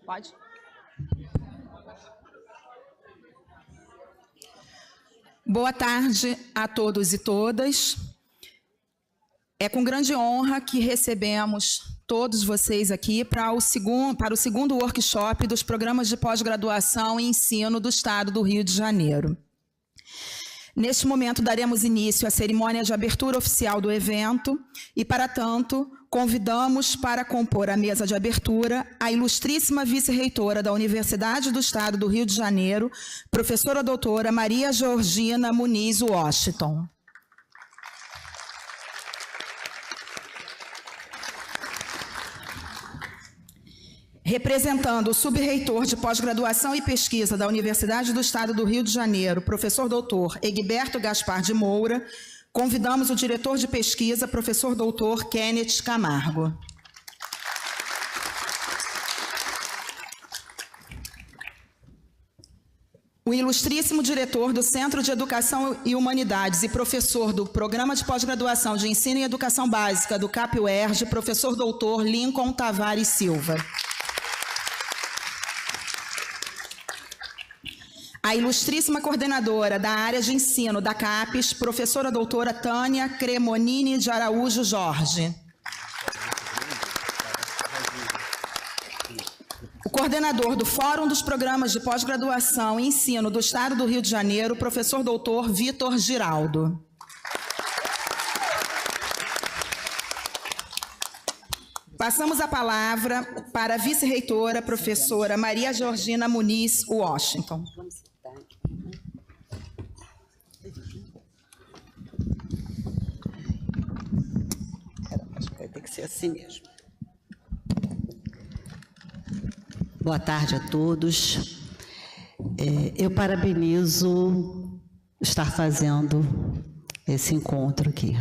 Pode? Boa tarde a todos e todas. É com grande honra que recebemos todos vocês aqui para o segundo workshop dos programas de pós-graduação e ensino do Estado do Rio de Janeiro. Neste momento, daremos início à cerimônia de abertura oficial do evento e, para tanto, convidamos para compor a mesa de abertura a ilustríssima vice-reitora da Universidade do Estado do Rio de Janeiro, professora doutora Maria Georgina Muniz Washington. Representando o subreitor de pós-graduação e pesquisa da Universidade do Estado do Rio de Janeiro, professor doutor Egberto Gaspar de Moura, convidamos o diretor de pesquisa, professor doutor Kenneth Camargo. O ilustríssimo diretor do Centro de Educação e Humanidades e professor do Programa de Pós-Graduação de Ensino e Educação Básica do CAP-UERJ, professor doutor Lincoln Tavares Silva. A ilustríssima coordenadora da área de ensino da CAPES, professora doutora Tânia Cremonini de Araújo Jorge. O coordenador do Fórum dos Programas de Pós-Graduação e Ensino do Estado do Rio de Janeiro, professor doutor Vitor Giraldo. Passamos a palavra para a vice-reitora, professora Maria Georgina Muniz Washington. Vai ter que ser assim mesmo. Boa tarde a todos. Eu parabenizo estar fazendo esse encontro aqui.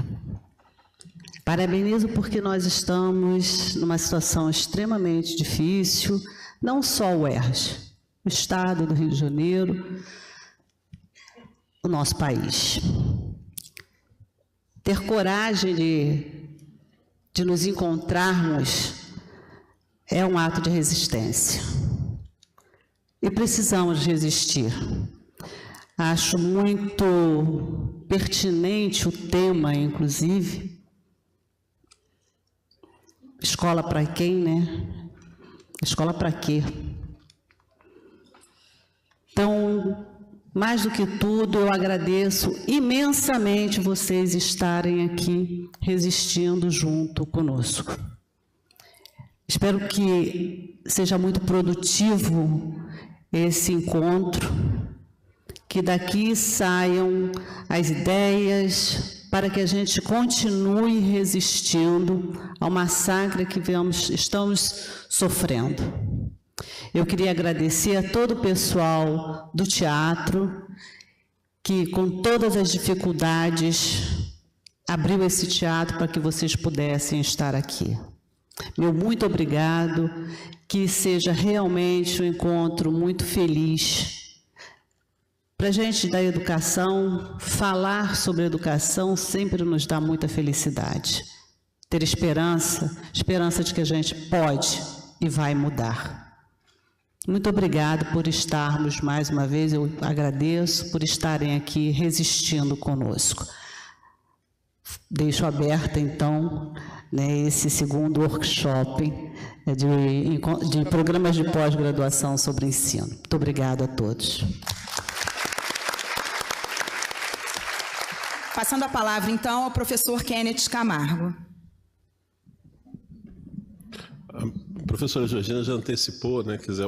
Parabenizo porque nós estamos numa situação extremamente difícil, não só o UERJ, o Estado do Rio de Janeiro, o nosso país. Ter coragem de nos encontrarmos é um ato de resistência. E precisamos resistir. Acho muito pertinente o tema, inclusive. Escola para quem, né? Escola para quê? Então, mais do que tudo, eu agradeço imensamente vocês estarem aqui resistindo junto conosco. Espero que seja muito produtivo esse encontro, que daqui saiam as ideias para que a gente continue resistindo ao massacre que estamos sofrendo. Eu queria agradecer a todo o pessoal do teatro, que com todas as dificuldades abriu esse teatro para que vocês pudessem estar aqui. Meu muito obrigado, que seja realmente um encontro muito feliz. Para a gente da educação, falar sobre educação sempre nos dá muita felicidade. Ter esperança de que a gente pode e vai mudar. Muito obrigado por estarmos, mais uma vez, eu agradeço por estarem aqui resistindo conosco. Deixo aberta, então, esse segundo workshop de programas de pós-graduação sobre ensino. Muito obrigada a todos. Passando a palavra, então, ao professor Kenneth Camargo. A professora Georgina já antecipou, né, quer dizer,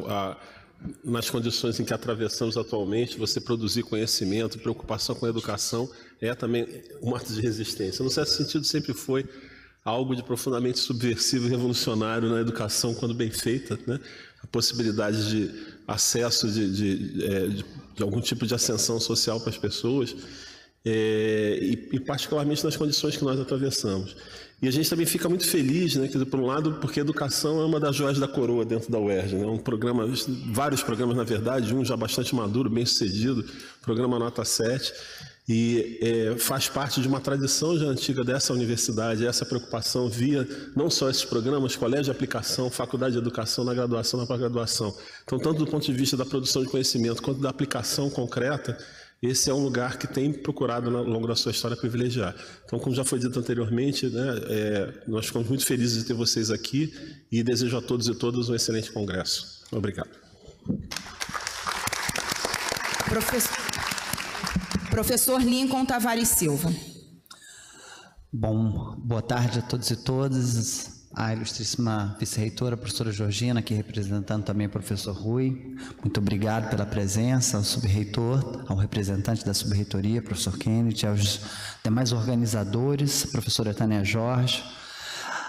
nas condições em que atravessamos atualmente, você produzir conhecimento, preocupação com a educação é também um ato de resistência. No certo sentido, sempre foi algo de profundamente subversivo e revolucionário na educação, quando bem feita, né? A possibilidade de acesso de algum tipo de ascensão social para as pessoas, e particularmente nas condições que nós atravessamos. E a gente também fica muito feliz, né, quer dizer, por um lado, porque a educação é uma das joias da coroa dentro da UERJ, né? Um programa, vários programas, na verdade, um já bastante maduro, bem sucedido, programa Nota 7, E faz parte de uma tradição já antiga dessa universidade, essa preocupação via não só esses programas, colégio de aplicação, faculdade de educação, na graduação, na pós-graduação. Então, tanto do ponto de vista da produção de conhecimento quanto da aplicação concreta, esse é um lugar que tem procurado, ao longo da sua história, privilegiar. Então, como já foi dito anteriormente, né, nós ficamos muito felizes de ter vocês aqui e desejo a todos e todas um excelente congresso. Obrigado. Professor Lincoln Tavares Silva. Bom, boa tarde a todos e todas. A ilustríssima vice-reitora, a professora Georgina, aqui representando também o professor Rui. Muito obrigado pela presença, ao subreitor, ao representante da subreitoria, professor Kennedy, aos demais organizadores, a professora Tânia Jorge,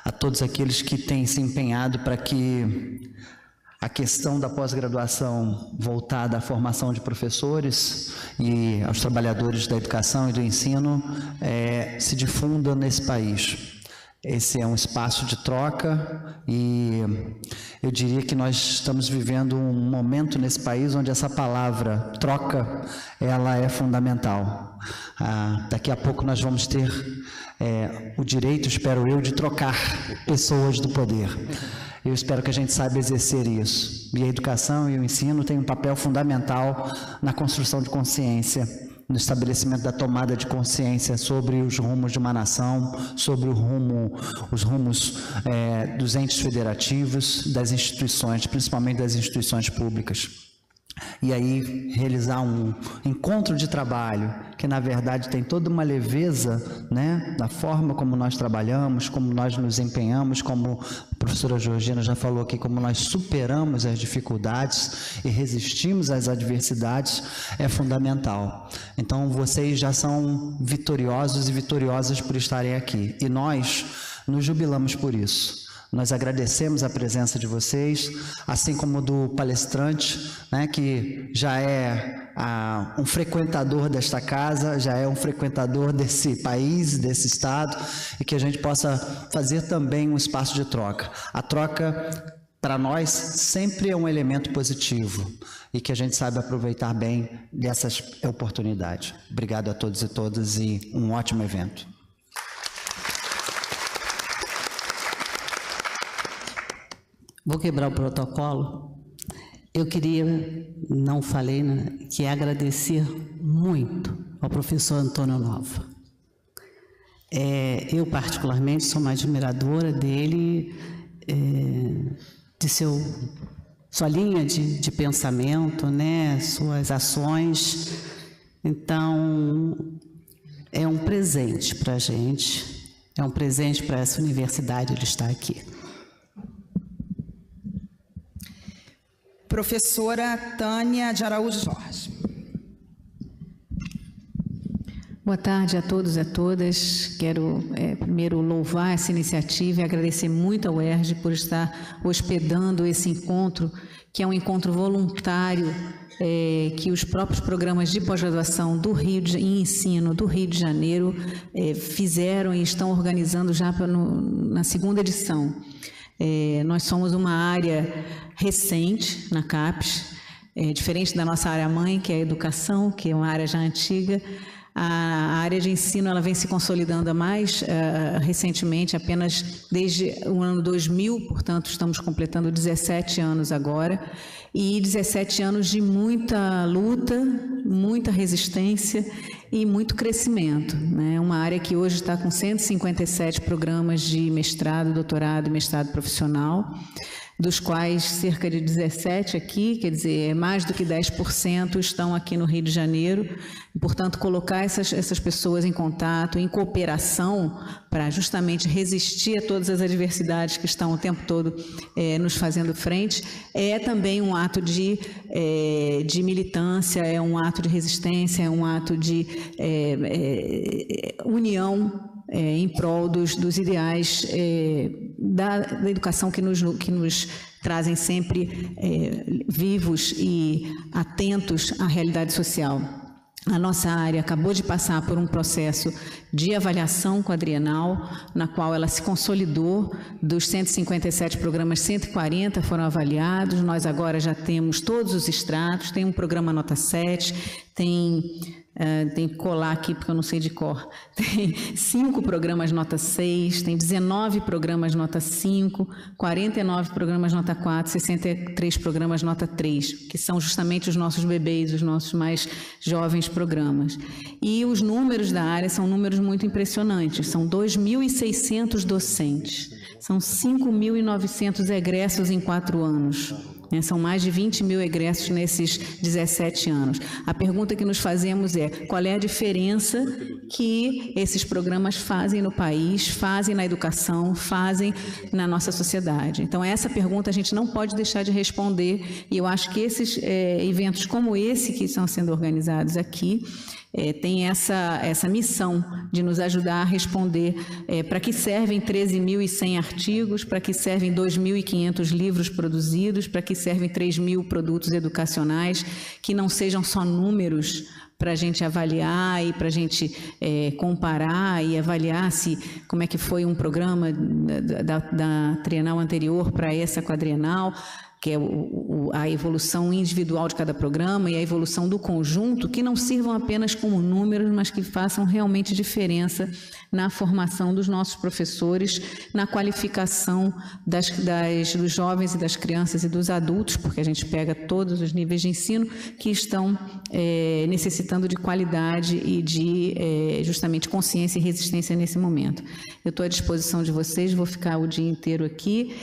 a todos aqueles que têm se empenhado para que a questão da pós-graduação voltada à formação de professores e aos trabalhadores da educação e do ensino se difunda nesse país. Esse é um espaço de troca e eu diria que nós estamos vivendo um momento nesse país onde essa palavra troca, ela é fundamental. Daqui a pouco nós vamos ter o direito, espero eu, de trocar pessoas do poder. Eu espero que a gente saiba exercer isso. E a educação e o ensino têm um papel fundamental na construção de consciência, no estabelecimento da tomada de consciência sobre os rumos de uma nação, sobre os rumos dos entes federativos, das instituições, principalmente das instituições públicas. E aí realizar um encontro de trabalho que na verdade tem toda uma leveza, né, da forma como nós trabalhamos, como nós nos empenhamos, como a professora Georgina já falou aqui, como nós superamos as dificuldades e resistimos às adversidades, é fundamental. Então vocês já são vitoriosos e vitoriosas por estarem aqui e nós nos jubilamos por isso. Nós agradecemos a presença de vocês, assim como do palestrante, né, que já é um frequentador desta casa, já é um frequentador desse país, desse estado, e que a gente possa fazer também um espaço de troca. A troca, para nós, sempre é um elemento positivo e que a gente saiba aproveitar bem dessas oportunidades. Obrigado a todos e todas e um ótimo evento. Vou quebrar o protocolo. Eu queria, não falei, né, que agradecer muito ao professor Antônio Nova. Eu, particularmente, sou uma admiradora dele, de sua linha de pensamento, né, suas ações. Então, é um presente para a gente, é um presente para essa universidade ele estar aqui. Professora Tânia de Araújo Jorge. Boa tarde a todos e a todas. Quero primeiro louvar essa iniciativa e agradecer muito ao UERJ por estar hospedando esse encontro, que é um encontro voluntário que os próprios programas de pós-graduação e ensino do Rio de Janeiro fizeram e estão organizando já na segunda edição. Nós somos uma área recente na CAPES, diferente da nossa área mãe, que é a educação, que é uma área já antiga. A área de ensino ela vem se consolidando mais recentemente, apenas desde o ano 2000, portanto, estamos completando 17 anos agora, e 17 anos de muita luta, muita resistência e muito crescimento, né? Uma área que hoje está com 157 programas de mestrado, doutorado e mestrado profissional, dos quais cerca de 17 aqui, quer dizer, mais do que 10% estão aqui no Rio de Janeiro. E, portanto, colocar essas pessoas em contato, em cooperação, para justamente resistir a todas as adversidades que estão o tempo todo nos fazendo frente, é também um ato de militância, é um ato de resistência, é um ato de união em prol dos ideais da educação que nos trazem sempre vivos e atentos à realidade social. A nossa área acabou de passar por um processo de avaliação quadrienal, na qual ela se consolidou. Dos 157 programas, 140 foram avaliados. Nós agora já temos todos os extratos, tem um programa nota 7, tem Tem que colar aqui porque eu não sei de cor. Tem 5 programas nota 6, tem 19 programas nota 5, 49 programas nota 4, 63 programas nota 3, que são justamente os nossos bebês, os nossos mais jovens programas. E os números da área são números muito impressionantes, são 2.600 docentes, são 5.900 egressos em 4 anos. São mais de 20 mil egressos nesses 17 anos. A pergunta que nos fazemos é: qual é a diferença que esses programas fazem no país, fazem na educação, fazem na nossa sociedade? Então, essa pergunta a gente não pode deixar de responder, e eu acho que esses eventos como esse que estão sendo organizados aqui, tem essa missão de nos ajudar a responder para que servem 13.100 artigos, para que servem 2.500 livros produzidos, para que servem 3.000 produtos educacionais, que não sejam só números para a gente avaliar e para a gente comparar e avaliar como é que foi um programa da trienal anterior para essa quadrienal, que é a evolução individual de cada programa e a evolução do conjunto, que não sirvam apenas como números, mas que façam realmente diferença na formação dos nossos professores, na qualificação dos jovens e das crianças e dos adultos, porque a gente pega todos os níveis de ensino que estão necessitando de qualidade e de justamente consciência e resistência nesse momento. Eu estou à disposição de vocês, vou ficar o dia inteiro aqui,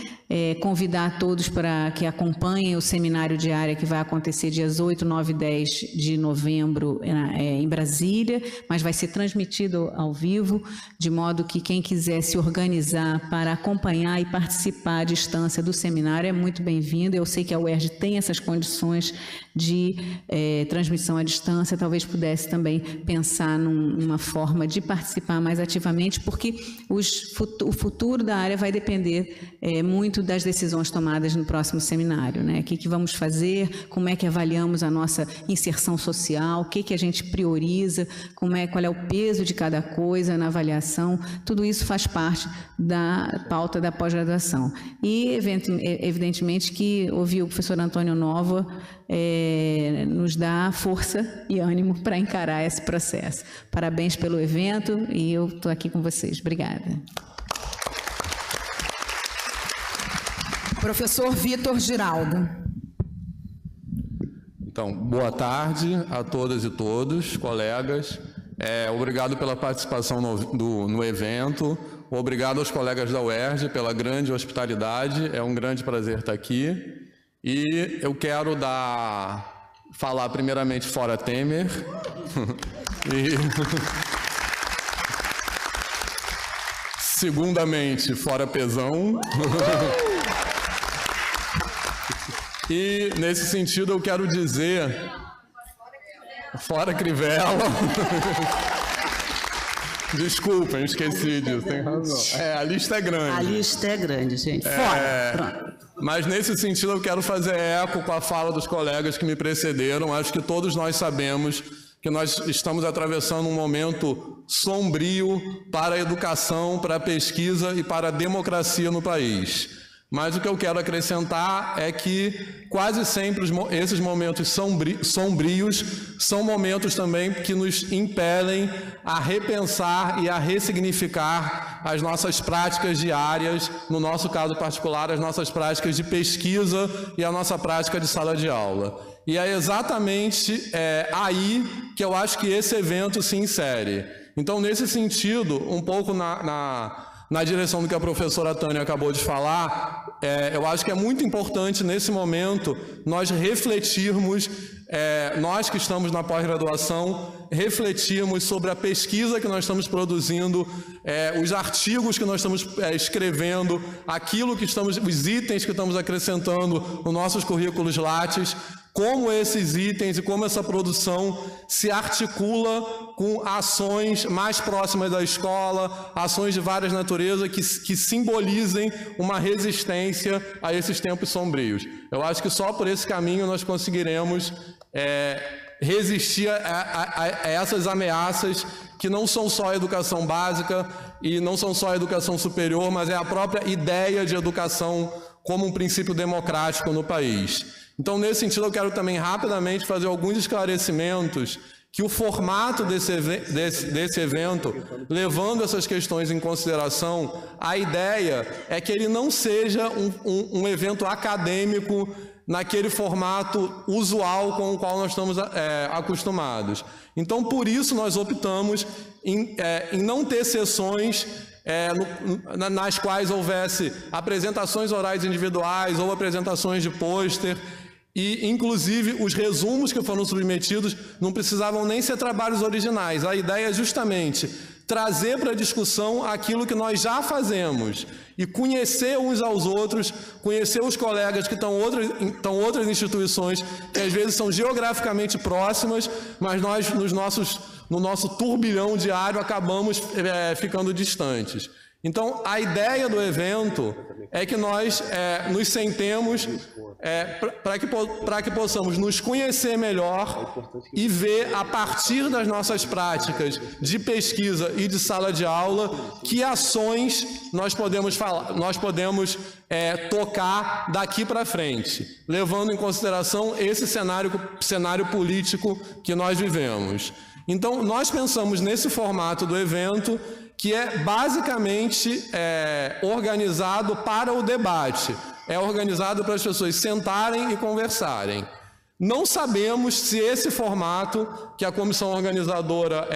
convidar a todos para que acompanhem o seminário de área que vai acontecer dias 8, 9 e 10 de novembro em Brasília, mas vai ser transmitido ao vivo, de modo que quem quiser se organizar para acompanhar e participar à distância do seminário é muito bem-vindo. Eu sei que a UERJ tem essas condições de transmissão à distância, talvez pudesse também pensar numa forma de participar mais ativamente, porque o futuro da área vai depender muito das decisões tomadas no próximo seminário, né? O que vamos fazer, como é que avaliamos a nossa inserção social, o que a gente prioriza, qual é o peso de cada coisa na avaliação, tudo isso faz parte da pauta da pós-graduação. E, evidentemente, que ouvir o professor Antônio Nova nos dá força e ânimo para encarar esse processo. Parabéns pelo evento e eu estou aqui com vocês. Obrigada. Professor Vitor Giraldo. Então, boa tarde a todas e todos, colegas. Obrigado pela participação no evento. Obrigado aos colegas da UERJ pela grande hospitalidade. É um grande prazer estar aqui. E eu quero falar primeiramente fora Temer. Segundamente, fora Pezão. E, nesse sentido, eu quero dizer... Fora Crivella. Desculpem, esqueci disso, tem razão. A lista é grande. A lista é grande, gente. Fora. Pronto. Mas, nesse sentido, eu quero fazer eco com a fala dos colegas que me precederam. Acho que todos nós sabemos que nós estamos atravessando um momento sombrio para a educação, para a pesquisa e para a democracia no país. Mas o que eu quero acrescentar é que quase sempre esses momentos sombrios são momentos também que nos impelem a repensar e a ressignificar as nossas práticas diárias, no nosso caso particular, as nossas práticas de pesquisa e a nossa prática de sala de aula. E é exatamente aí que eu acho que esse evento se insere. Então, nesse sentido, um pouco na direção do que a professora Tânia acabou de falar, eu acho que é muito importante, nesse momento, nós refletirmos, nós que estamos na pós-graduação, refletirmos sobre a pesquisa que nós estamos produzindo, os artigos que nós estamos escrevendo, os itens que estamos acrescentando nos nossos currículos Lattes, como esses itens e como essa produção se articula com ações mais próximas da escola, ações de várias naturezas que simbolizem uma resistência a esses tempos sombrios. Eu acho que só por esse caminho nós conseguiremos resistir a essas ameaças que não são só a educação básica e não são só a educação superior, mas é a própria ideia de educação como um princípio democrático no país. Então, nesse sentido, eu quero também rapidamente fazer alguns esclarecimentos que o formato desse evento, levando essas questões em consideração, a ideia é que ele não seja um evento acadêmico naquele formato usual com o qual nós estamos acostumados. Então, por isso, nós optamos em não ter sessões nas quais houvesse apresentações orais individuais ou apresentações de pôster, e, inclusive, os resumos que foram submetidos não precisavam nem ser trabalhos originais. A ideia é justamente trazer para a discussão aquilo que nós já fazemos e conhecer uns aos outros, conhecer os colegas que estão em outras instituições que às vezes são geograficamente próximas, mas nós, no nosso turbilhão diário, acabamos ficando distantes. Então, a ideia do evento é que nós nos sentemos para que possamos nos conhecer melhor e ver, a partir das nossas práticas de pesquisa e de sala de aula, que ações nós podemos tocar daqui para frente, levando em consideração esse cenário político que nós vivemos. Então, nós pensamos nesse formato do evento, que é basicamente organizado para o debate, é organizado para as pessoas sentarem e conversarem. Não sabemos se esse formato que a comissão organizadora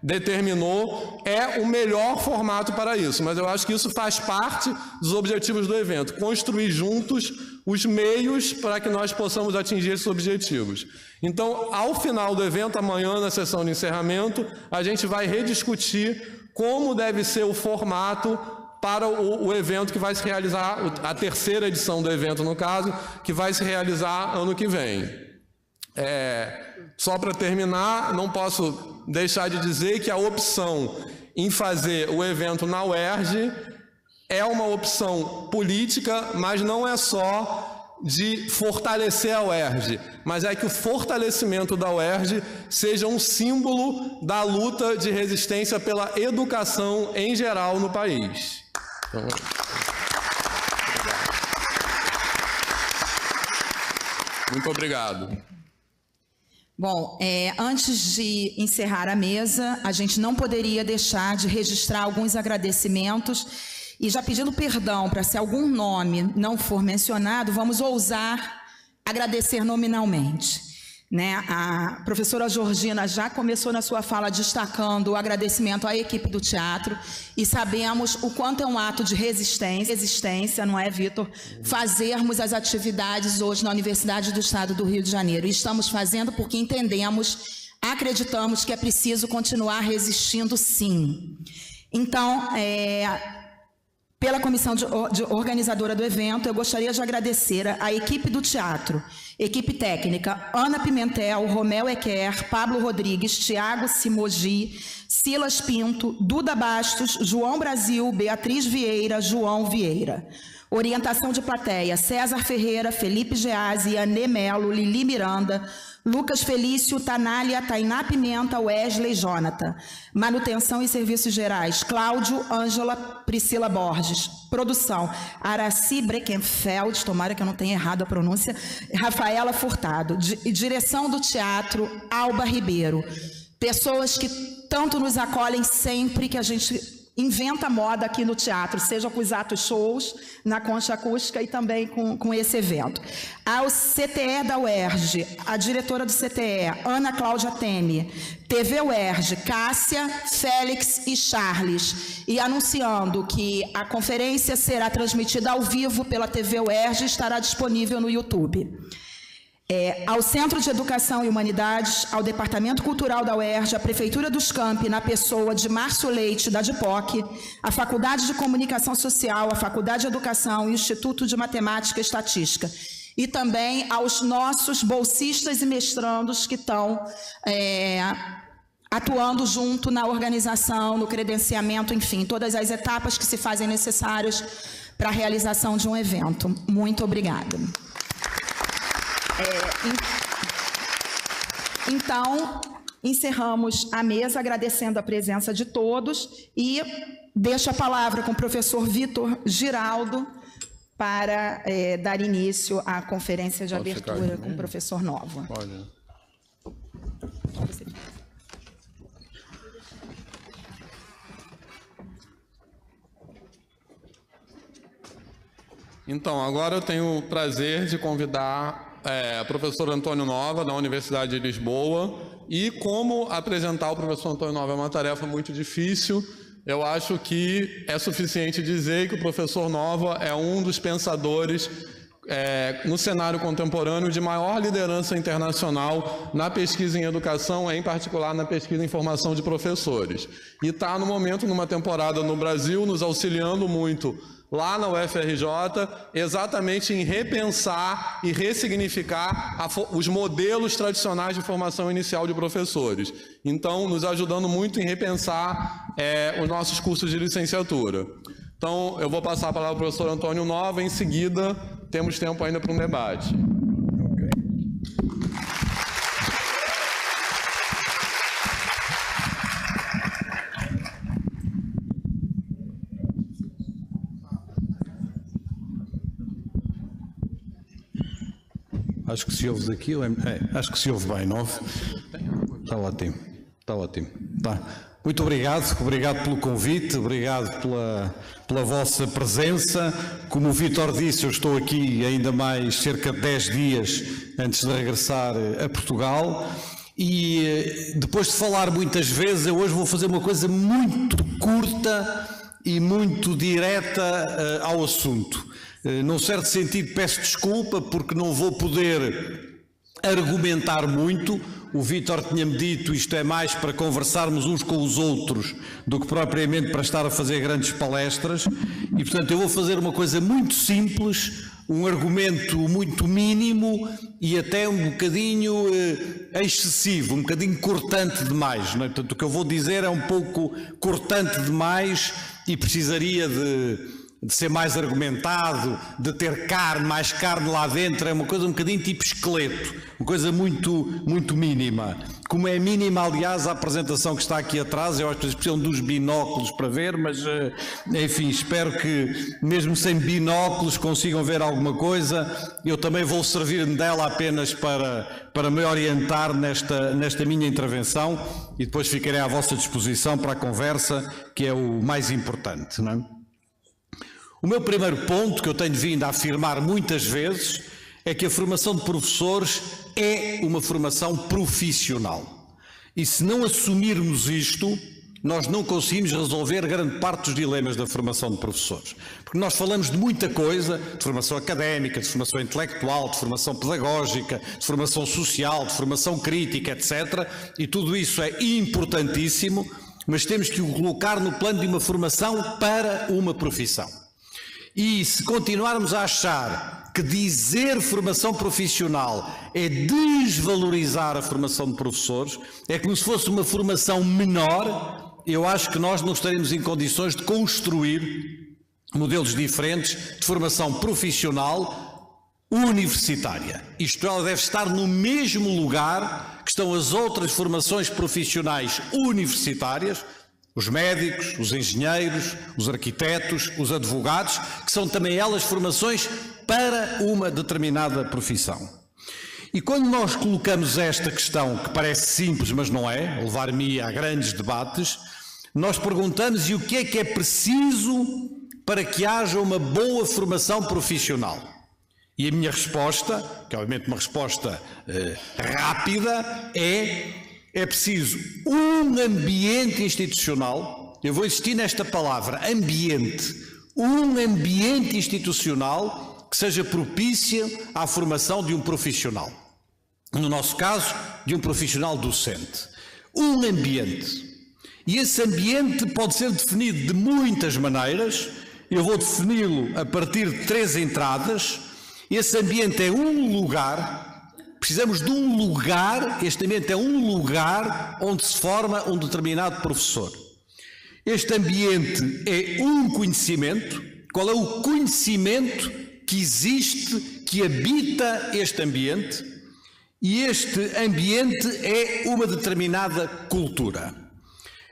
determinou é o melhor formato para isso, mas eu acho que isso faz parte dos objetivos do evento, construir juntos os meios para que nós possamos atingir esses objetivos. Então, ao final do evento, amanhã, na sessão de encerramento, a gente vai rediscutir como deve ser o formato para o evento que vai se realizar, a terceira edição do evento, no caso, que vai se realizar ano que vem. Só para terminar, não posso deixar de dizer que a opção em fazer o evento na UERJ é uma opção política, mas não é só de fortalecer a UERJ, mas é que o fortalecimento da UERJ seja um símbolo da luta de resistência pela educação em geral no país. Então, muito obrigado. Bom, antes de encerrar a mesa, a gente não poderia deixar de registrar alguns agradecimentos e já pedindo perdão para se algum nome não for mencionado, vamos ousar agradecer nominalmente. A professora Georgina já começou na sua fala destacando o agradecimento à equipe do teatro e sabemos o quanto é um ato de resistência, não é, Vitor? Fazermos as atividades hoje na Universidade do Estado do Rio de Janeiro. E estamos fazendo porque acreditamos que é preciso continuar resistindo, sim. Então, pela comissão organizadora do evento, eu gostaria de agradecer à equipe do teatro, equipe técnica, Ana Pimentel, Romel Equer, Pablo Rodrigues, Tiago Simogi, Silas Pinto, Duda Bastos, João Brasil, Beatriz Vieira, João Vieira. Orientação de plateia, César Ferreira, Felipe Geazi, Anê Melo, Lili Miranda, Lucas Felício, Tanália, Tainá Pimenta, Wesley Jonathan. Manutenção e Serviços Gerais, Cláudio, Ângela, Priscila Borges. Produção, Araci Breckenfeld, tomara que eu não tenha errado a pronúncia, Rafaela Furtado. Direção do teatro, Alba Ribeiro. Pessoas que tanto nos acolhem sempre que a gente inventa moda aqui no teatro, seja com os atos shows, na concha acústica e também com esse evento. Ao CTE da UERJ, a diretora do CTE, Ana Cláudia Teme, TV UERJ, Cássia, Félix e Charles, e anunciando que a conferência será transmitida ao vivo pela TV UERJ e estará disponível no YouTube. Ao Centro de Educação e Humanidades, ao Departamento Cultural da UERJ, à Prefeitura dos Campi, na pessoa de Márcio Leite, da DIPOC, à Faculdade de Comunicação Social, à Faculdade de Educação e Instituto de Matemática e Estatística. E também aos nossos bolsistas e mestrandos que estão atuando junto na organização, no credenciamento, enfim, todas as etapas que se fazem necessárias para a realização de um evento. Muito obrigada. Então, encerramos a mesa agradecendo a presença de todos e deixo a palavra com o professor Vitor Giraldo para dar início à conferência de abertura com o professor Nova. Pode. Então, agora eu tenho o prazer de convidar o professor Antônio Nova, da Universidade de Lisboa. E como apresentar o professor Antônio Nova é uma tarefa muito difícil, eu acho que é suficiente dizer que o professor Nova é um dos pensadores no cenário contemporâneo de maior liderança internacional na pesquisa em educação, em particular na pesquisa em formação de professores. E está no momento, numa temporada no Brasil, nos auxiliando muito lá na UFRJ, exatamente em repensar e ressignificar os modelos tradicionais de formação inicial de professores. Então, nos ajudando muito em repensar os nossos cursos de licenciatura. Então, eu vou passar a palavra ao professor Antônio Nova, em seguida temos tempo ainda para um debate. Acho que se ouve daqui, acho que se ouve bem, não? Está ótimo, está ótimo. Tá. Muito obrigado pelo convite, obrigado pela vossa presença. Como o Vítor disse, eu estou aqui ainda mais cerca de 10 dias antes de regressar a Portugal e depois de falar muitas vezes, eu hoje vou fazer uma coisa muito curta e muito direta ao assunto. Num certo sentido peço desculpa porque não vou poder argumentar muito. O Vítor tinha-me dito, isto é mais para conversarmos uns com os outros do que propriamente para estar a fazer grandes palestras e, portanto, eu vou fazer uma coisa muito simples, um argumento muito mínimo e até um bocadinho excessivo, um bocadinho cortante demais, não é? Portanto, o que eu vou dizer é um pouco cortante demais e precisaria de ser mais argumentado, de ter mais carne lá dentro, é uma coisa um bocadinho tipo esqueleto, uma coisa muito mínima. Como é mínima, aliás, a apresentação que está aqui atrás, eu acho que precisam dos binóculos para ver, mas, enfim, espero que mesmo sem binóculos consigam ver alguma coisa. Eu também vou servir-me dela apenas para me orientar nesta minha intervenção e depois ficarei à vossa disposição para a conversa, que é o mais importante, não é? O meu primeiro ponto, que eu tenho vindo a afirmar muitas vezes, é que a formação de professores é uma formação profissional. E se não assumirmos isto, nós não conseguimos resolver grande parte dos dilemas da formação de professores. Porque nós falamos de muita coisa, de formação académica, de formação intelectual, de formação pedagógica, de formação social, de formação crítica, etc. E tudo isso é importantíssimo, mas temos que o colocar no plano de uma formação para uma profissão. E se continuarmos a achar que dizer formação profissional é desvalorizar a formação de professores, é como se fosse uma formação menor, eu acho que nós não estaremos em condições de construir modelos diferentes de formação profissional universitária. Isto, ela deve estar no mesmo lugar que estão as outras formações profissionais universitárias, os médicos, os engenheiros, os arquitetos, os advogados, que são também elas formações para uma determinada profissão. E quando nós colocamos esta questão, que parece simples, mas não é, levar-me a grandes debates, nós perguntamos: e o que é preciso para que haja uma boa formação profissional? E a minha resposta, que é obviamente uma resposta rápida, é preciso um ambiente institucional, eu vou insistir nesta palavra, ambiente, um ambiente institucional que seja propício à formação de um profissional. No nosso caso, de um profissional docente. Um ambiente. E esse ambiente pode ser definido de muitas maneiras, eu vou defini-lo a partir de 3 entradas. Esse ambiente é um lugar. Precisamos de um lugar, este ambiente é um lugar onde se forma um determinado professor. Este ambiente é um conhecimento. Qual é o conhecimento que existe, que habita este ambiente? E este ambiente é uma determinada cultura.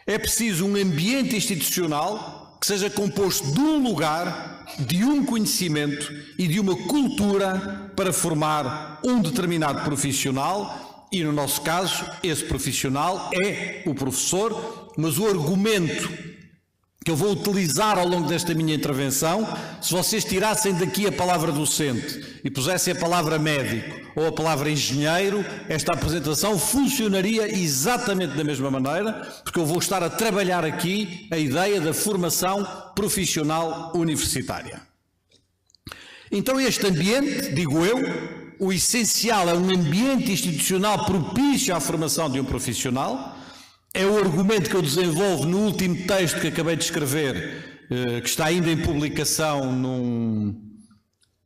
É preciso um ambiente institucional que seja composto de um lugar, de um conhecimento e de uma cultura para formar um determinado profissional, e no nosso caso, esse profissional é o professor, mas o argumento que eu vou utilizar ao longo desta minha intervenção, se vocês tirassem daqui a palavra docente e pusessem a palavra médico ou a palavra engenheiro, esta apresentação funcionaria exatamente da mesma maneira, porque eu vou estar a trabalhar aqui a ideia da formação profissional universitária. Então este ambiente, digo eu, o essencial é um ambiente institucional propício à formação de um profissional. É o argumento que eu desenvolvo no último texto que acabei de escrever, que está ainda em publicação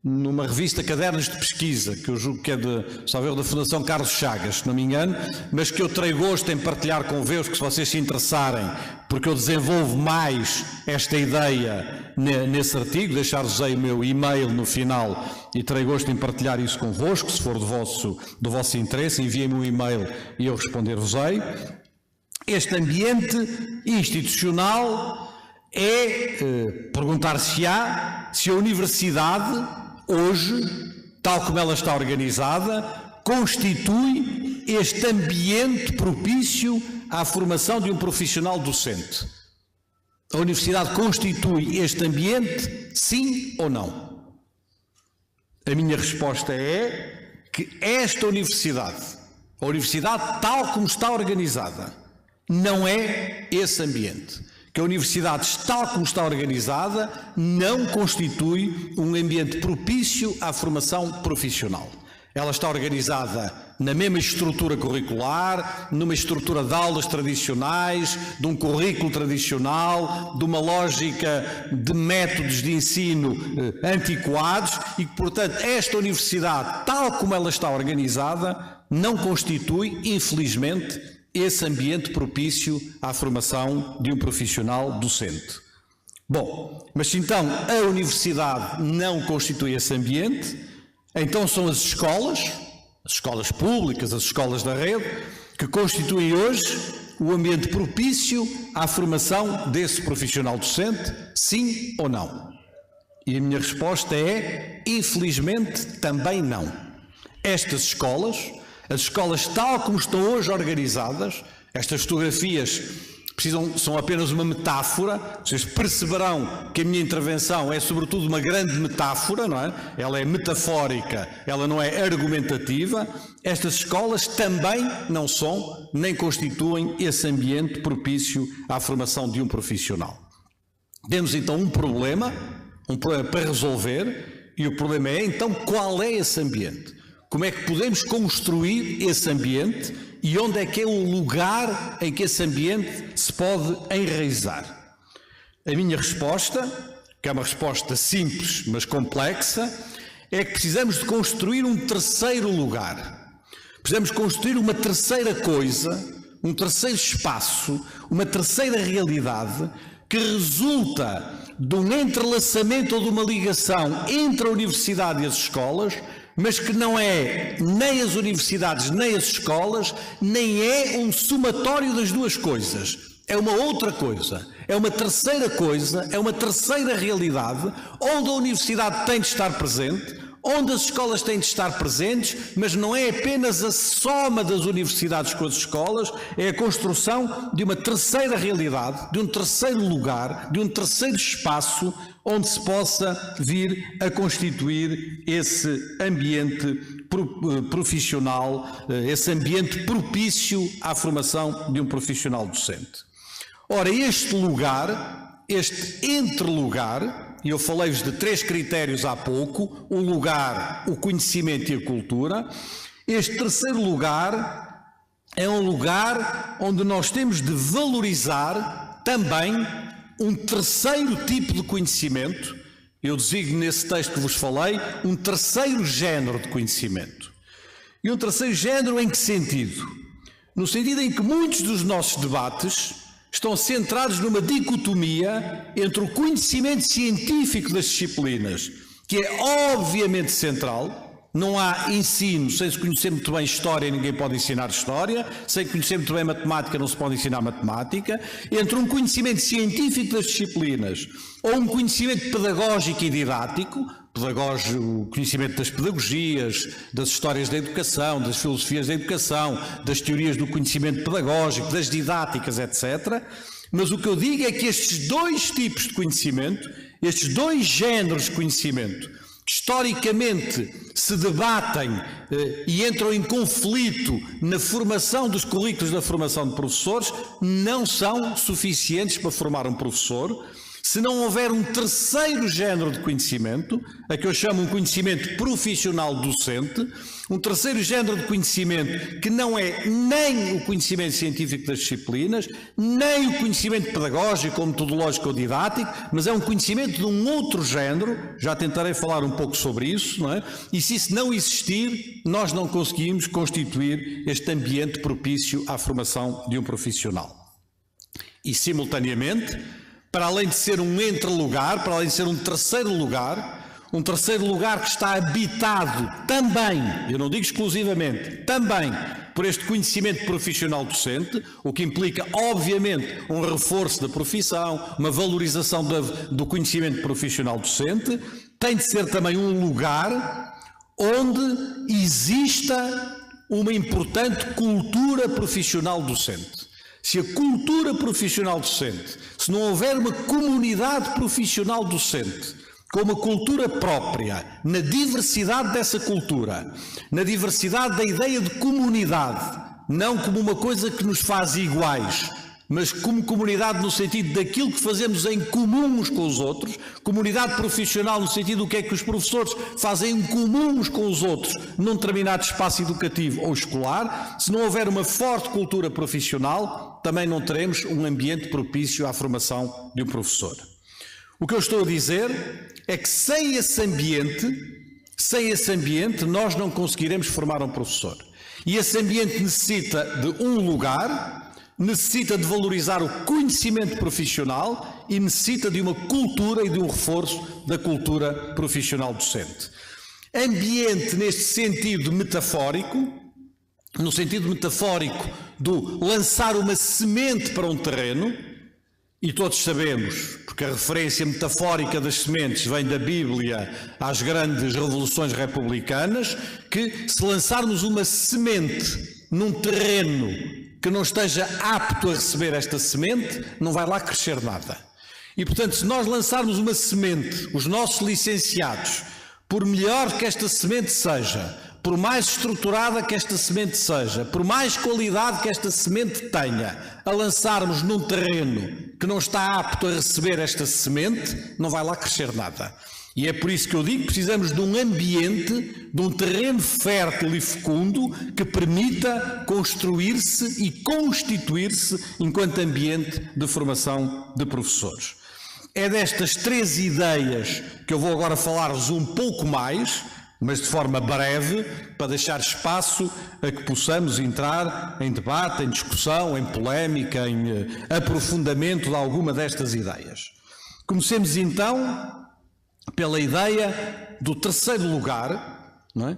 numa revista Cadernos de Pesquisa, que eu julgo que é da Fundação Carlos Chagas, se não me engano, mas que eu terei gosto em partilhar convosco, se vocês se interessarem, porque eu desenvolvo mais esta ideia nesse artigo, deixar-vos aí o meu e-mail no final e terei gosto em partilhar isso convosco, se for do vosso interesse, enviem-me um e-mail e eu responder-vos-ei. Este ambiente institucional é perguntar-se-á se a universidade, hoje, tal como ela está organizada, constitui este ambiente propício à formação de um profissional docente. A universidade constitui este ambiente, sim ou não? A minha resposta é que esta universidade, a universidade tal como está organizada, não é esse ambiente. Que a universidade, tal como está organizada, não constitui um ambiente propício à formação profissional. Ela está organizada na mesma estrutura curricular, numa estrutura de aulas tradicionais, de um currículo tradicional, de uma lógica de métodos de ensino antiquados e que, portanto, esta universidade, tal como ela está organizada, não constitui, infelizmente, esse ambiente propício à formação de um profissional docente. Bom, mas se então a universidade não constitui esse ambiente, então são as escolas públicas, as escolas da rede, que constituem hoje o ambiente propício à formação desse profissional docente, sim ou não? E a minha resposta é, infelizmente, também não. Estas escolas, as escolas tal como estão hoje organizadas, estas fotografias são apenas uma metáfora, vocês perceberão que a minha intervenção é sobretudo uma grande metáfora, não é? Ela é metafórica, ela não é argumentativa. Estas escolas também não são, nem constituem esse ambiente propício à formação de um profissional. Temos então um problema para resolver, e o problema é então qual é esse ambiente? Como é que podemos construir esse ambiente e onde é que é o lugar em que esse ambiente se pode enraizar? A minha resposta, que é uma resposta simples mas complexa, é que precisamos de construir um terceiro lugar. Precisamos construir uma terceira coisa, um terceiro espaço, uma terceira realidade que resulta de um entrelaçamento ou de uma ligação entre a universidade e as escolas, mas que não é nem as universidades nem as escolas, nem é um somatório das duas coisas. É uma outra coisa, é uma terceira coisa, é uma terceira realidade, onde a universidade tem de estar presente, onde as escolas têm de estar presentes, mas não é apenas a soma das universidades com as escolas, é a construção de uma terceira realidade, de um terceiro lugar, de um terceiro espaço, onde se possa vir a constituir esse ambiente profissional, esse ambiente propício à formação de um profissional docente. Ora, este lugar, este entrelugar, e eu falei-vos de 3 critérios há pouco, o lugar, o conhecimento e a cultura. Este terceiro lugar é um lugar onde nós temos de valorizar também um terceiro tipo de conhecimento. Eu designo nesse texto que vos falei, um terceiro género de conhecimento. E um terceiro género em que sentido? No sentido em que muitos dos nossos debates estão centrados numa dicotomia entre o conhecimento científico das disciplinas, que é obviamente central. Não há ensino sem se conhecer muito bem história, ninguém pode ensinar história, sem conhecer muito bem matemática não se pode ensinar matemática, entre um conhecimento científico das disciplinas ou um conhecimento pedagógico e didático, o conhecimento das pedagogias, das histórias da educação, das filosofias da educação, das teorias do conhecimento pedagógico, das didáticas, etc. Mas o que eu digo é que estes dois tipos de conhecimento, estes dois géneros de conhecimento, que historicamente se debatem e entram em conflito na formação dos currículos da formação de professores, não são suficientes para formar um professor. Se não houver um terceiro género de conhecimento, a que eu chamo um conhecimento profissional docente, um terceiro género de conhecimento que não é nem o conhecimento científico das disciplinas, nem o conhecimento pedagógico ou metodológico ou didático, mas é um conhecimento de um outro género, já tentarei falar um pouco sobre isso, não é? E se isso não existir, nós não conseguimos constituir este ambiente propício à formação de um profissional. E, simultaneamente, para além de ser um entrelugar, para além de ser um terceiro lugar que está habitado também, eu não digo exclusivamente, também por este conhecimento profissional docente, o que implica, obviamente, um reforço da profissão, uma valorização do conhecimento profissional docente, tem de ser também um lugar onde exista uma importante cultura profissional docente. Se a cultura profissional docente, se não houver uma comunidade profissional docente, com uma cultura própria, na diversidade dessa cultura, na diversidade da ideia de comunidade, não como uma coisa que nos faz iguais, mas como comunidade no sentido daquilo que fazemos em comum uns com os outros, comunidade profissional no sentido do que é que os professores fazem em comum uns com os outros num determinado espaço educativo ou escolar. Se não houver uma forte cultura profissional, também não teremos um ambiente propício à formação de um professor. O que eu estou a dizer é que sem esse ambiente nós não conseguiremos formar um professor. E esse ambiente necessita de um lugar, necessita de valorizar o conhecimento profissional e necessita de uma cultura e de um reforço da cultura profissional docente. Ambiente neste sentido metafórico, no sentido metafórico do lançar uma semente para um terreno, e todos sabemos, porque a referência metafórica das sementes vem da Bíblia às grandes revoluções republicanas, que se lançarmos uma semente num terreno que não esteja apto a receber esta semente, não vai lá crescer nada. E, portanto, se nós lançarmos uma semente, os nossos licenciados, por melhor que esta semente seja, por mais estruturada que esta semente seja, por mais qualidade que esta semente tenha, a lançarmos num terreno que não está apto a receber esta semente, não vai lá crescer nada. E é por isso que eu digo que precisamos de um ambiente, de um terreno fértil e fecundo que permita construir-se e constituir-se enquanto ambiente de formação de professores. É destas três ideias que eu vou agora falar-vos um pouco mais, mas de forma breve, para deixar espaço a que possamos entrar em debate, em discussão, em polémica, em aprofundamento de alguma destas ideias. Comecemos então pela ideia do terceiro lugar, não é?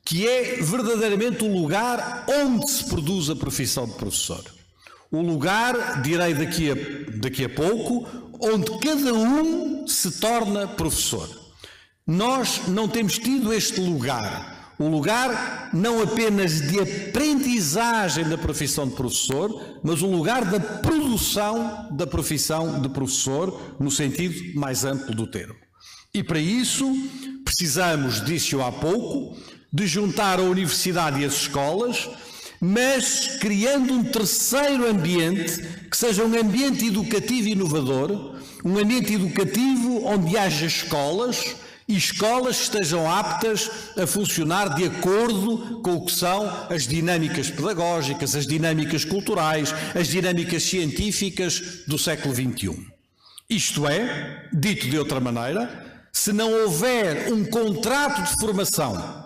Que é verdadeiramente o lugar onde se produz a profissão de professor. O lugar, direi daqui a pouco, onde cada um se torna professor. Nós não temos tido este lugar, o lugar não apenas de aprendizagem da profissão de professor, mas o lugar da produção da profissão de professor, no sentido mais amplo do termo. E para isso precisamos, disse eu há pouco, de juntar a universidade e as escolas, mas criando um terceiro ambiente, que seja um ambiente educativo inovador, um ambiente educativo onde haja escolas, e escolas que estejam aptas a funcionar de acordo com o que são as dinâmicas pedagógicas, as dinâmicas culturais, as dinâmicas científicas do século XXI. Isto é, dito de outra maneira, se não houver um contrato de formação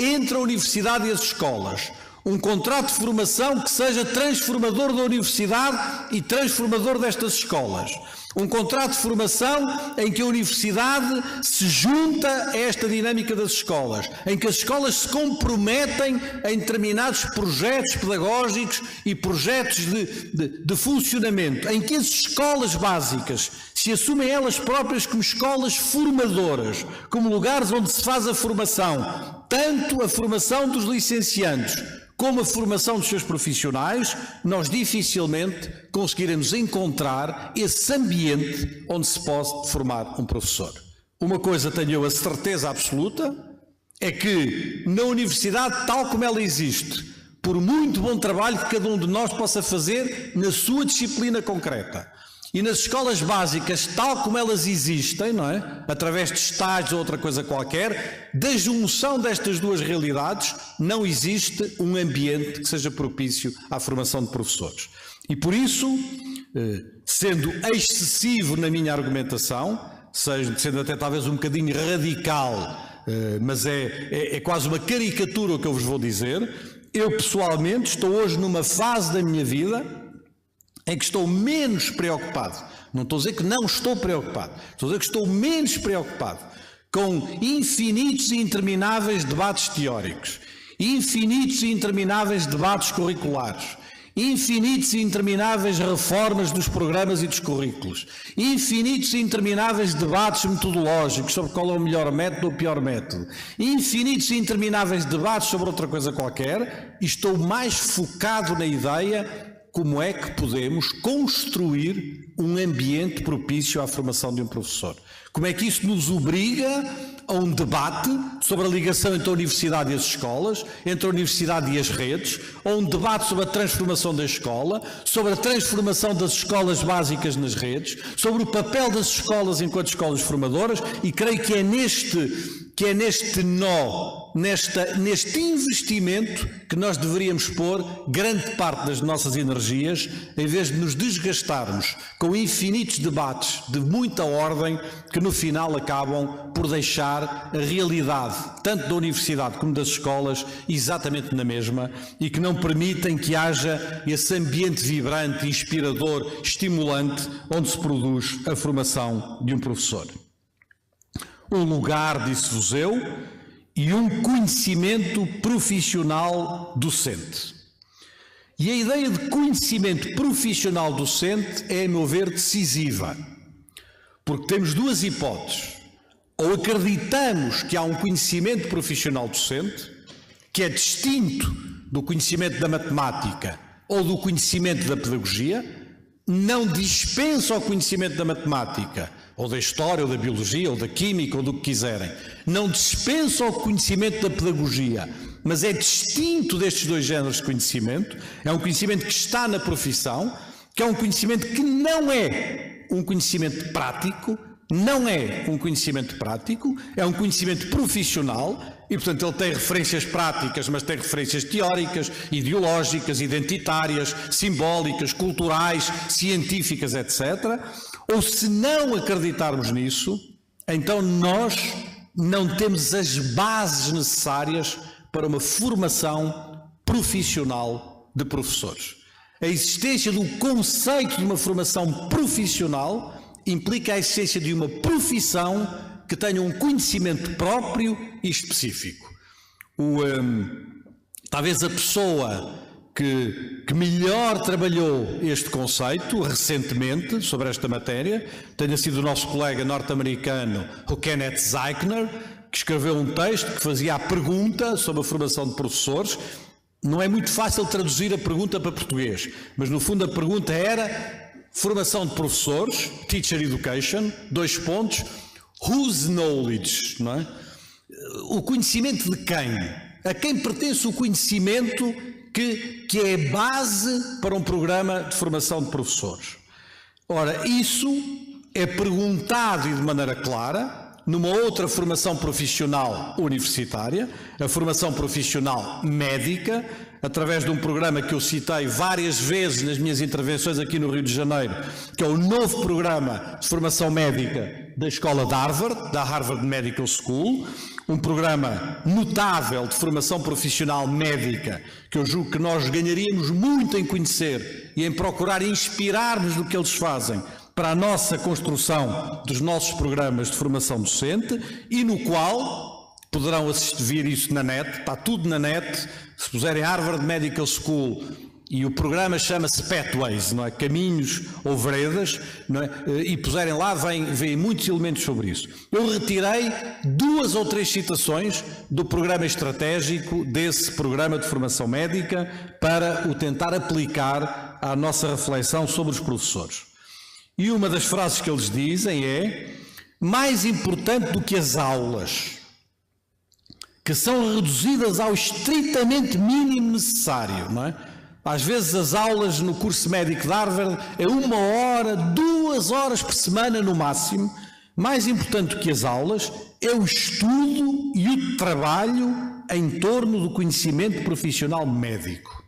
entre a universidade e as escolas, um contrato de formação que seja transformador da universidade e transformador destas escolas, Um contrato de formação em que a universidade se junta a esta dinâmica das escolas, em que as escolas se comprometem em determinados projetos pedagógicos e projetos de funcionamento, em que as escolas básicas se assumem elas próprias como escolas formadoras, como lugares onde se faz a formação, tanto a formação dos licenciandos como a formação dos seus profissionais, nós dificilmente conseguiremos encontrar esse ambiente onde se pode formar um professor. Uma coisa tenho eu a certeza absoluta, é que na universidade, tal como ela existe, por muito bom trabalho que cada um de nós possa fazer na sua disciplina concreta, e nas escolas básicas, tal como elas existem, não é? Através de estágios ou outra coisa qualquer, da junção destas duas realidades, não existe um ambiente que seja propício à formação de professores. E por isso, sendo excessivo na minha argumentação, sendo até talvez um bocadinho radical, mas é quase uma caricatura o que eu vos vou dizer, eu pessoalmente estou hoje numa fase da minha vida em que estou menos preocupado, não estou a dizer que não estou preocupado, estou a dizer que estou menos preocupado com infinitos e intermináveis debates teóricos, infinitos e intermináveis debates curriculares, infinitos e intermináveis reformas dos programas e dos currículos, infinitos e intermináveis debates metodológicos sobre qual é o melhor método ou o pior método, infinitos e intermináveis debates sobre outra coisa qualquer, e estou mais focado na ideia como é que podemos construir um ambiente propício à formação de um professor. Como é que isso nos obriga a um debate sobre a ligação entre a universidade e as escolas, entre a universidade e as redes, a um debate sobre a transformação da escola, sobre a transformação das escolas básicas nas redes, sobre o papel das escolas enquanto escolas formadoras, e creio que é neste nó, neste investimento que nós deveríamos pôr grande parte das nossas energias, em vez de nos desgastarmos com infinitos debates de muita ordem que no final acabam por deixar a realidade, tanto da universidade como das escolas, exatamente na mesma, e que não permitem que haja esse ambiente vibrante, inspirador, estimulante, onde se produz a formação de um professor. Um lugar, disse-vos eu, e um conhecimento profissional docente. E a ideia de conhecimento profissional docente é, a meu ver, decisiva, porque temos duas hipóteses. Ou acreditamos que há um conhecimento profissional docente, que é distinto do conhecimento da matemática ou do conhecimento da pedagogia, não dispensa o conhecimento da matemática, ou da história, ou da biologia, ou da química, ou do que quiserem. Não dispensa o conhecimento da pedagogia, mas é distinto destes dois géneros de conhecimento. É um conhecimento que está na profissão, que é um conhecimento que não é um conhecimento prático, não é um conhecimento prático, é um conhecimento profissional, e portanto ele tem referências práticas, mas tem referências teóricas, ideológicas, identitárias, simbólicas, culturais, científicas, etc. Ou se não acreditarmos nisso, então nós não temos as bases necessárias para uma formação profissional de professores. A existência do conceito de uma formação profissional implica a existência de uma profissão que tenha um conhecimento próprio e específico. Talvez a pessoa que melhor trabalhou este conceito recentemente sobre esta matéria tenha sido o nosso colega norte-americano, o Kenneth Zeichner, que escreveu um texto que fazia a pergunta sobre a formação de professores. Não é muito fácil traduzir a pergunta para português, mas no fundo a pergunta era: formação de professores, teacher education, : whose knowledge, não é? O conhecimento de quem? A quem pertence o conhecimento que é base para um programa de formação de professores? Ora, isso é perguntado e de maneira clara numa outra formação profissional universitária, a formação profissional médica, através de um programa que eu citei várias vezes nas minhas intervenções aqui no Rio de Janeiro, que é o novo programa de formação médica da Escola de Harvard, da Harvard Medical School, um programa notável de formação profissional médica, que eu julgo que nós ganharíamos muito em conhecer e em procurar inspirar-nos do que eles fazem para a nossa construção dos nossos programas de formação docente e no qual poderão vir isso na net, está tudo na net, se puserem Harvard Medical School e o programa chama-se Pathways, não é? Caminhos ou veredas, não é? E puserem lá, vêm muitos elementos sobre isso. Eu retirei 2 ou 3 citações do programa estratégico desse programa de formação médica para o tentar aplicar à nossa reflexão sobre os professores. E uma das frases que eles dizem é: mais importante do que as aulas, que são reduzidas ao estritamente mínimo necessário, não é? Às vezes as aulas no curso médico de Harvard é 1 hora, 2 horas por semana no máximo. Mais importante do que as aulas é o estudo e o trabalho em torno do conhecimento profissional médico.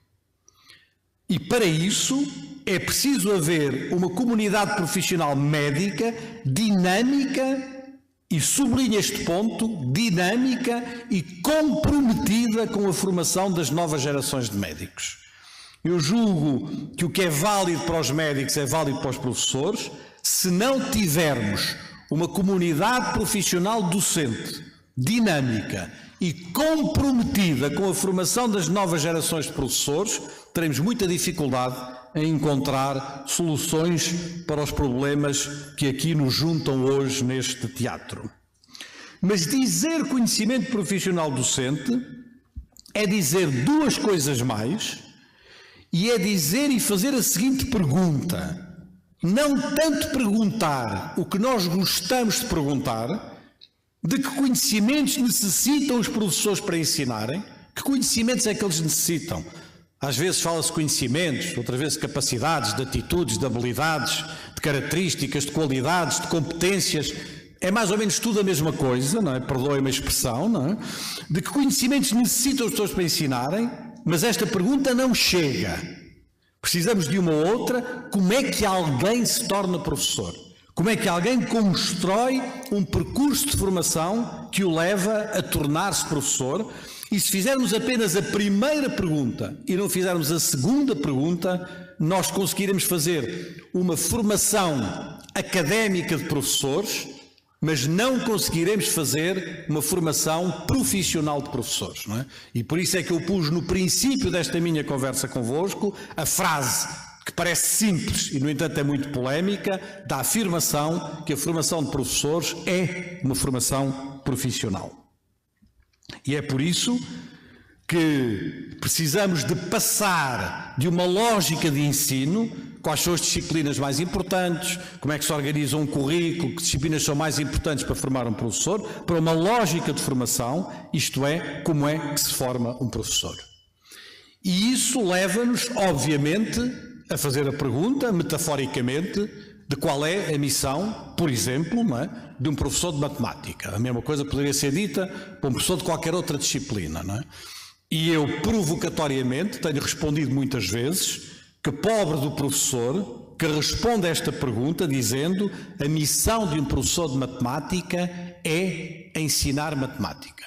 E para isso é preciso haver uma comunidade profissional médica dinâmica, e sublinho este ponto, dinâmica e comprometida com a formação das novas gerações de médicos. Eu julgo que o que é válido para os médicos é válido para os professores. Se não tivermos uma comunidade profissional docente, dinâmica e comprometida com a formação das novas gerações de professores, teremos muita dificuldade em encontrar soluções para os problemas que aqui nos juntam hoje neste teatro. Mas dizer conhecimento profissional docente é dizer 2 coisas mais. E é dizer e fazer a seguinte pergunta: não tanto perguntar o que nós gostamos de perguntar, de que conhecimentos necessitam os professores para ensinarem, que conhecimentos é que eles necessitam. Às vezes fala-se de conhecimentos, outras vezes de capacidades, de atitudes, de habilidades, de características, de qualidades, de competências. É mais ou menos tudo a mesma coisa, não é? Perdoem-me a expressão, não é? De que conhecimentos necessitam as pessoas para ensinarem. Mas esta pergunta não chega. Precisamos de uma outra. Como é que alguém se torna professor? Como é que alguém constrói um percurso de formação que o leva a tornar-se professor? E se fizermos apenas a primeira pergunta e não fizermos a segunda pergunta, nós conseguiremos fazer uma formação académica de professores, mas não conseguiremos fazer uma formação profissional de professores, não é? E por isso é que eu pus no princípio desta minha conversa convosco a frase que parece simples e, no entanto, é muito polémica, da afirmação que a formação de professores é uma formação profissional. E é por isso que precisamos de passar de uma lógica de ensino, quais são as disciplinas mais importantes, como é que se organiza um currículo, que disciplinas são mais importantes para formar um professor, para uma lógica de formação, isto é, como é que se forma um professor. E isso leva-nos, obviamente, a fazer a pergunta, metaforicamente, de qual é a missão, por exemplo, não é, de um professor de matemática. A mesma coisa poderia ser dita para um professor de qualquer outra disciplina, não é? E eu, provocatoriamente, tenho respondido muitas vezes que pobre do professor que responde a esta pergunta dizendo: a missão de um professor de matemática é ensinar matemática.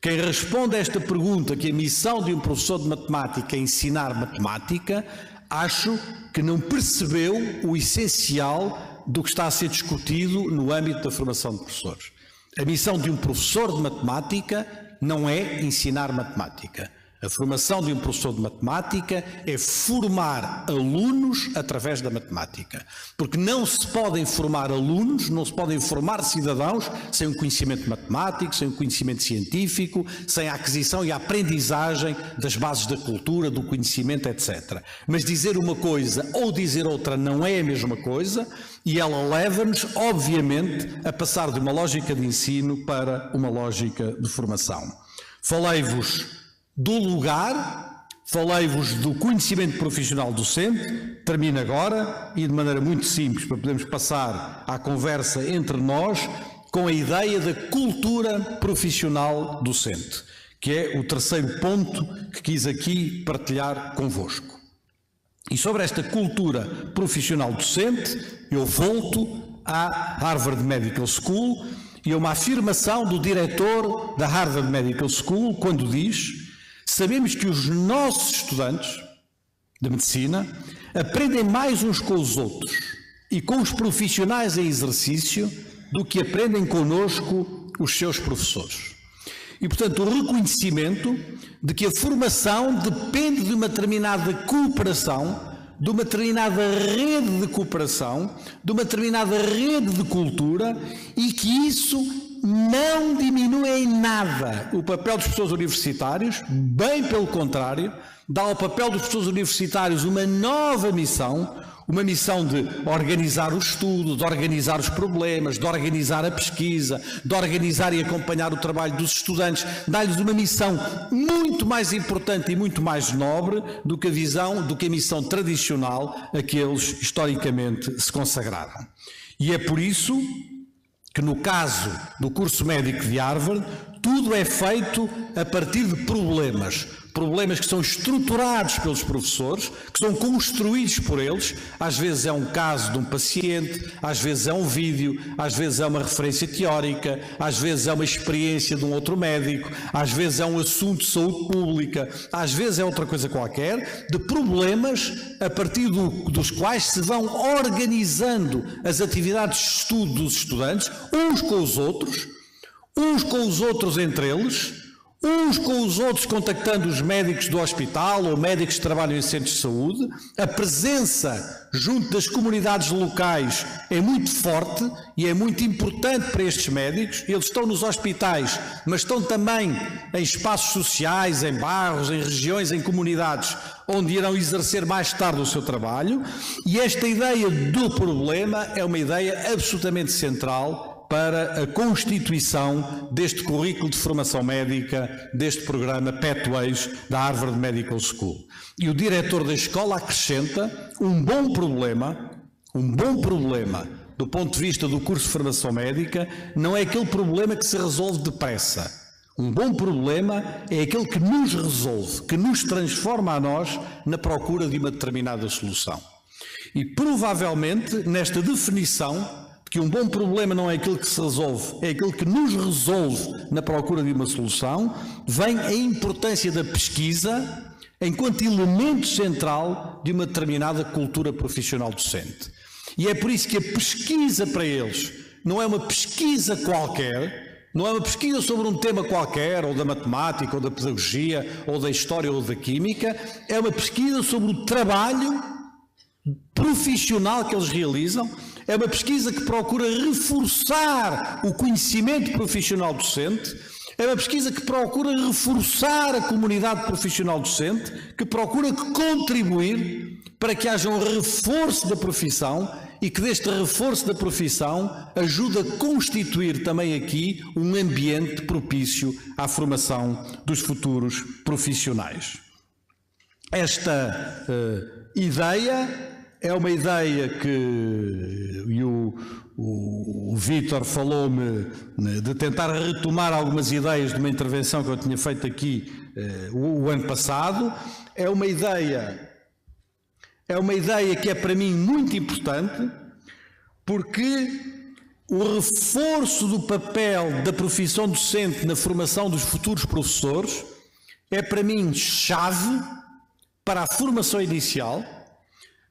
Quem responde a esta pergunta, que a missão de um professor de matemática é ensinar matemática, acho que não percebeu o essencial do que está a ser discutido no âmbito da formação de professores. A missão de um professor de matemática não é ensinar matemática. A formação de um professor de matemática é formar alunos através da matemática. Porque não se podem formar alunos, não se podem formar cidadãos sem um conhecimento matemático, sem um conhecimento científico, sem a aquisição e a aprendizagem das bases da cultura, do conhecimento, etc. Mas dizer uma coisa ou dizer outra não é a mesma coisa, e ela leva-nos, obviamente, a passar de uma lógica de ensino para uma lógica de formação. Falei-vos do lugar, falei-vos do conhecimento profissional docente. Termino agora, e de maneira muito simples, para podermos passar à conversa entre nós, com a ideia da cultura profissional docente, que é o terceiro ponto que quis aqui partilhar convosco. E sobre esta cultura profissional docente, eu volto à Harvard Medical School e a uma afirmação do diretor da Harvard Medical School, quando diz: sabemos que os nossos estudantes de medicina aprendem mais uns com os outros e com os profissionais em exercício do que aprendem connosco os seus professores. E, portanto, o reconhecimento de que a formação depende de uma determinada cooperação, de uma determinada rede de cooperação, de uma determinada rede de cultura, e que isso não diminui em nada o papel dos professores universitários, bem pelo contrário, dá ao papel dos professores universitários uma nova missão, uma missão de organizar o estudo, de organizar os problemas, de organizar a pesquisa, de organizar e acompanhar o trabalho dos estudantes, dá-lhes uma missão muito mais importante e muito mais nobre do que a missão tradicional a que eles historicamente se consagraram. E é por isso que no caso do curso médico de Harvard, tudo é feito a partir de problemas que são estruturados pelos professores, que são construídos por eles. Às vezes é um caso de um paciente, às vezes é um vídeo, às vezes é uma referência teórica, às vezes é uma experiência de um outro médico, às vezes é um assunto de saúde pública, às vezes é outra coisa qualquer, de problemas a partir dos quais se vão organizando as atividades de estudo dos estudantes, uns com os outros entre eles, uns com os outros contactando os médicos do hospital ou médicos que trabalham em centros de saúde. A presença junto das comunidades locais é muito forte e é muito importante para estes médicos. Eles estão nos hospitais, mas estão também em espaços sociais, em bairros, em regiões, em comunidades, onde irão exercer mais tarde o seu trabalho. E esta ideia do problema é uma ideia absolutamente central para a constituição deste currículo de formação médica, deste programa Pathways da Harvard Medical School. E o diretor da escola acrescenta um bom problema do ponto de vista do curso de formação médica, não é aquele problema que se resolve depressa. Um bom problema é aquele que nos resolve, que nos transforma a nós na procura de uma determinada solução. E provavelmente nesta definição, que um bom problema não é aquele que se resolve, é aquele que nos resolve na procura de uma solução, vem a importância da pesquisa enquanto elemento central de uma determinada cultura profissional docente. E é por isso que a pesquisa para eles não é uma pesquisa qualquer, não é uma pesquisa sobre um tema qualquer, ou da matemática, ou da pedagogia, ou da história, ou da química, é uma pesquisa sobre o trabalho profissional que eles realizam. É uma pesquisa que procura reforçar o conhecimento profissional docente, é uma pesquisa que procura reforçar a comunidade profissional docente, que procura contribuir para que haja um reforço da profissão e que deste reforço da profissão ajude a constituir também aqui um ambiente propício à formação dos futuros profissionais. Esta ideia é uma ideia que o Vítor falou-me de tentar retomar algumas ideias de uma intervenção que eu tinha feito aqui o ano passado. É uma ideia que é para mim muito importante, porque o reforço do papel da profissão docente na formação dos futuros professores é para mim chave para a formação inicial,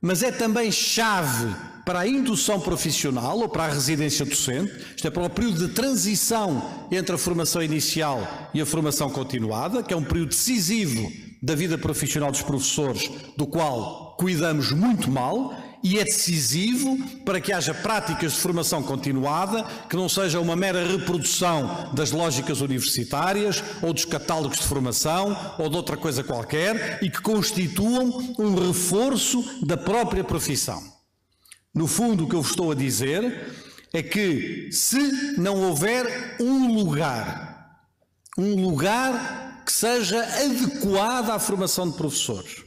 mas é também chave para a indução profissional ou para a residência docente, isto é, para o período de transição entre a formação inicial e a formação continuada, que é um período decisivo da vida profissional dos professores, do qual cuidamos muito mal, e é decisivo para que haja práticas de formação continuada que não seja uma mera reprodução das lógicas universitárias ou dos catálogos de formação ou de outra coisa qualquer e que constituam um reforço da própria profissão. No fundo, o que eu vos estou a dizer é que se não houver um lugar que seja adequado à formação de professores,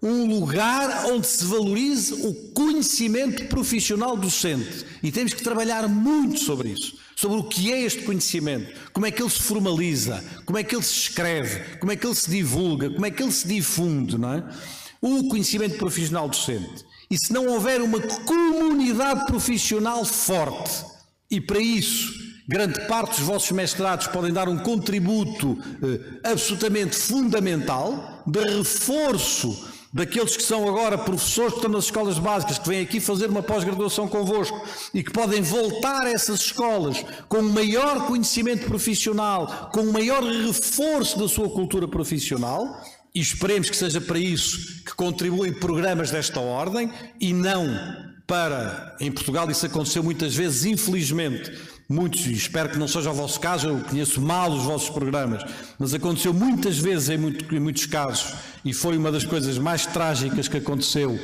um lugar onde se valorize o conhecimento profissional docente, e temos que trabalhar muito sobre isso, sobre o que é este conhecimento, como é que ele se formaliza, como é que ele se escreve, como é que ele se divulga, como é que ele se difunde, não é? O conhecimento profissional docente. E se não houver uma comunidade profissional forte, e para isso grande parte dos vossos mestrados podem dar um contributo absolutamente fundamental de reforço daqueles que são agora professores que estão nas escolas básicas, que vêm aqui fazer uma pós-graduação convosco e que podem voltar a essas escolas com um maior conhecimento profissional, com um maior reforço da sua cultura profissional, e esperemos que seja para isso que contribuem programas desta ordem e não para, em Portugal isso aconteceu muitas vezes, infelizmente, muitos, e espero que não seja o vosso caso, eu conheço mal os vossos programas, mas aconteceu muitas vezes em muitos casos, e foi uma das coisas mais trágicas que aconteceu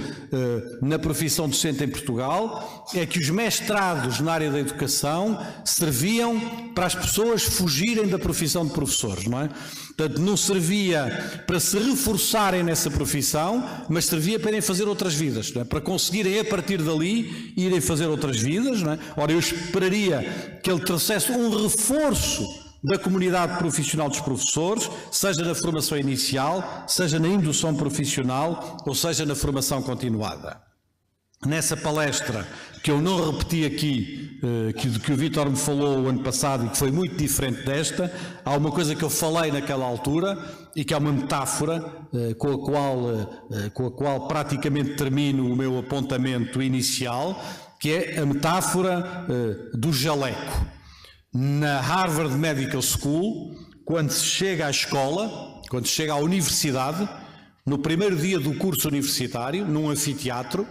na profissão docente em Portugal, é que os mestrados na área da educação serviam para as pessoas fugirem da profissão de professores, não é? Portanto, não servia para se reforçarem nessa profissão, mas servia para irem fazer outras vidas, não é? Para conseguirem, a partir dali, irem fazer outras vidas, não é? Ora, eu esperaria que ele trouxesse um reforço da comunidade profissional dos professores, seja na formação inicial, seja na indução profissional, ou seja na formação continuada. Nessa palestra, que eu não repeti aqui, que o Vítor me falou o ano passado e que foi muito diferente desta, há uma coisa que eu falei naquela altura e que é uma metáfora com a qual praticamente termino o meu apontamento inicial, que é a metáfora do jaleco. Na Harvard Medical School, quando se chega à escola, quando se chega à universidade, no primeiro dia do curso universitário, num anfiteatro,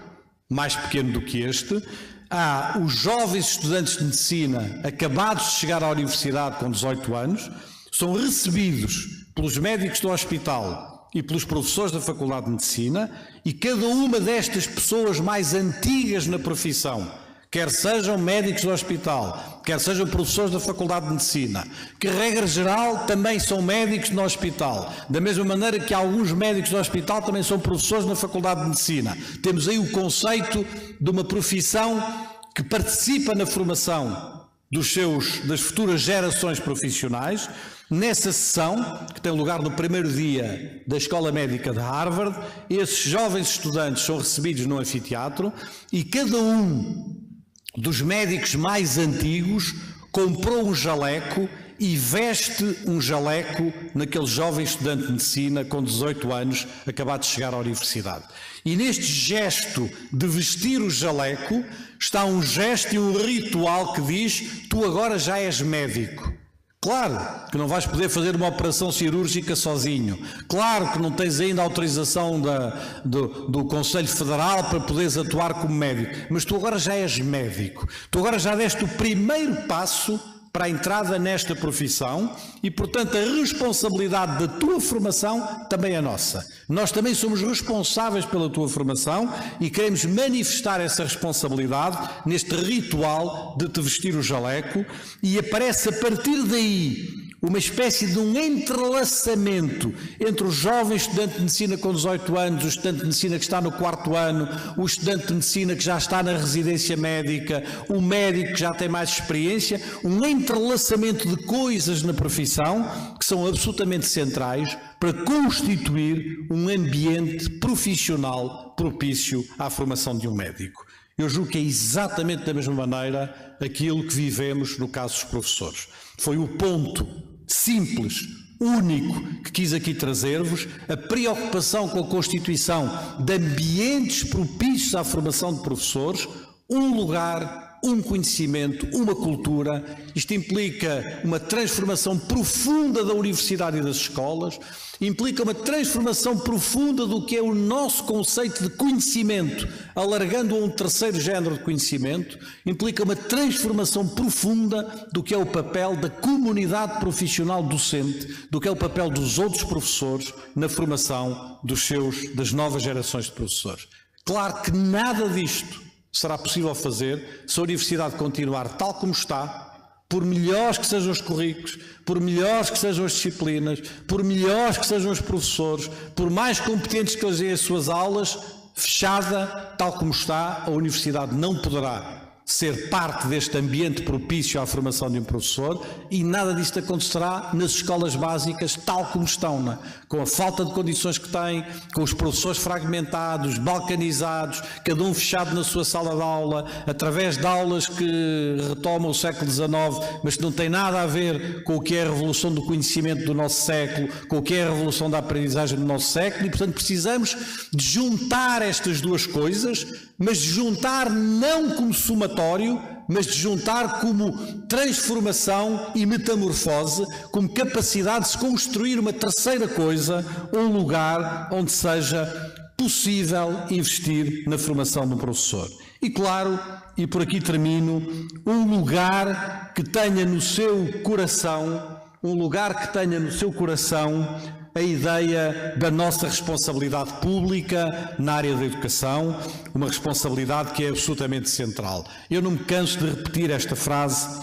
mais pequeno do que este, há os jovens estudantes de medicina acabados de chegar à universidade com 18 anos, são recebidos pelos médicos do hospital e pelos professores da Faculdade de Medicina, e cada uma destas pessoas mais antigas na profissão, quer sejam médicos do hospital, quer sejam professores da Faculdade de Medicina, que regra geral também são médicos no hospital, da mesma maneira que alguns médicos do hospital também são professores na Faculdade de Medicina. Temos aí o conceito de uma profissão que participa na formação das futuras gerações profissionais. Nessa sessão, que tem lugar no primeiro dia da Escola Médica de Harvard, esses jovens estudantes são recebidos no anfiteatro e cada um dos médicos mais antigos comprou um jaleco e veste um jaleco naquele jovem estudante de medicina com 18 anos, acabado de chegar à universidade. E neste gesto de vestir o jaleco está um gesto e um ritual que diz: tu agora já és médico. Claro que não vais poder fazer uma operação cirúrgica sozinho. Claro que não tens ainda a autorização do Conselho Federal para poderes atuar como médico. Mas tu agora já és médico. Tu agora já deste o primeiro passo para a entrada nesta profissão e, portanto, a responsabilidade da tua formação também é nossa. Nós também somos responsáveis pela tua formação e queremos manifestar essa responsabilidade neste ritual de te vestir o jaleco, e aparece a partir daí uma espécie de um entrelaçamento entre o jovem estudante de medicina com 18 anos, o estudante de medicina que está no 4º ano, o estudante de medicina que já está na residência médica, o médico que já tem mais experiência, um entrelaçamento de coisas na profissão que são absolutamente centrais para constituir um ambiente profissional propício à formação de um médico. Eu julgo que é exatamente da mesma maneira aquilo que vivemos no caso dos professores. Foi o ponto simples, único, que quis aqui trazer-vos, a preocupação com a constituição de ambientes propícios à formação de professores, um lugar, um conhecimento, uma cultura. Isto implica uma transformação profunda da universidade e das escolas, implica uma transformação profunda do que é o nosso conceito de conhecimento, alargando a um terceiro género de conhecimento, implica uma transformação profunda do que é o papel da comunidade profissional docente, do que é o papel dos outros professores na formação das novas gerações de professores. Claro que nada disto será possível fazer se a universidade continuar tal como está, por melhores que sejam os currículos, por melhores que sejam as disciplinas, por melhores que sejam os professores, por mais competentes que eles deem as suas aulas, fechada tal como está, a universidade não poderá ser parte deste ambiente propício à formação de um professor, e nada disto acontecerá nas escolas básicas tal como estão, não é? Com a falta de condições que têm, com os professores fragmentados, balcanizados, cada um fechado na sua sala de aula, através de aulas que retomam o século XIX, mas que não têm nada a ver com o que é a revolução do conhecimento do nosso século, com o que é a revolução da aprendizagem do nosso século, e portanto precisamos de juntar estas duas coisas, mas de juntar não como somatório, mas de juntar como transformação e metamorfose, como capacidade de se construir uma terceira coisa, um lugar onde seja possível investir na formação do professor. E claro, e por aqui termino, um lugar que tenha no seu coração, a ideia da nossa responsabilidade pública na área da educação, uma responsabilidade que é absolutamente central. Eu não me canso de repetir esta frase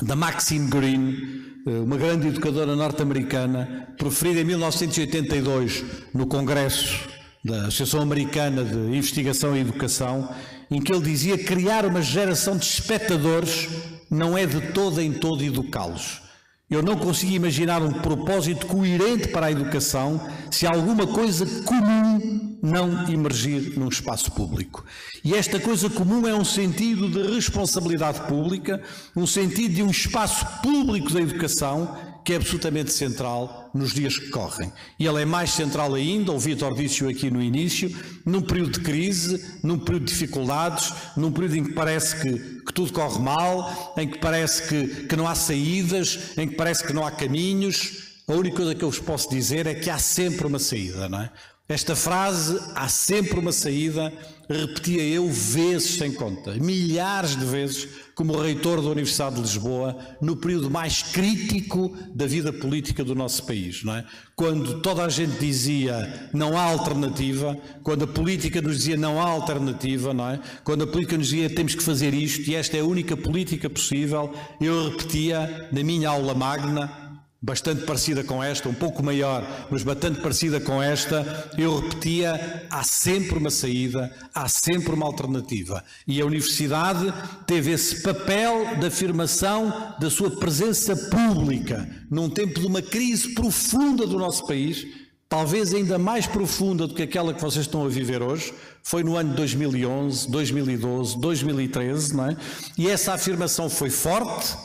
da Maxine Greene, uma grande educadora norte-americana, proferida em 1982 no Congresso da Associação Americana de Investigação e Educação, em que ele dizia: criar uma geração de espectadores não é de todo em todo educá-los. Eu não consigo imaginar um propósito coerente para a educação se alguma coisa comum não emergir num espaço público. E esta coisa comum é um sentido de responsabilidade pública, um sentido de um espaço público da educação que é absolutamente central nos dias que correm. E ele é mais central ainda, o Vítor disse-o aqui no início, num período de crise, num período de dificuldades, num período em que parece que tudo corre mal, em que parece que não há saídas, em que parece que não há caminhos. A única coisa que eu vos posso dizer é que há sempre uma saída, não é? Esta frase, há sempre uma saída, repetia eu vezes sem conta, milhares de vezes, como reitor da Universidade de Lisboa, no período mais crítico da vida política do nosso país, não é? Quando toda a gente dizia não há alternativa, quando a política nos dizia não há alternativa, não é? Quando a política nos dizia temos que fazer isto e esta é a única política possível, eu repetia na minha aula magna, bastante parecida com esta, um pouco maior, mas bastante parecida com esta, eu repetia, há sempre uma saída, há sempre uma alternativa. E a Universidade teve esse papel de afirmação da sua presença pública, num tempo de uma crise profunda do nosso país, talvez ainda mais profunda do que aquela que vocês estão a viver hoje. Foi no ano de 2011, 2012, 2013, não é? E essa afirmação foi forte,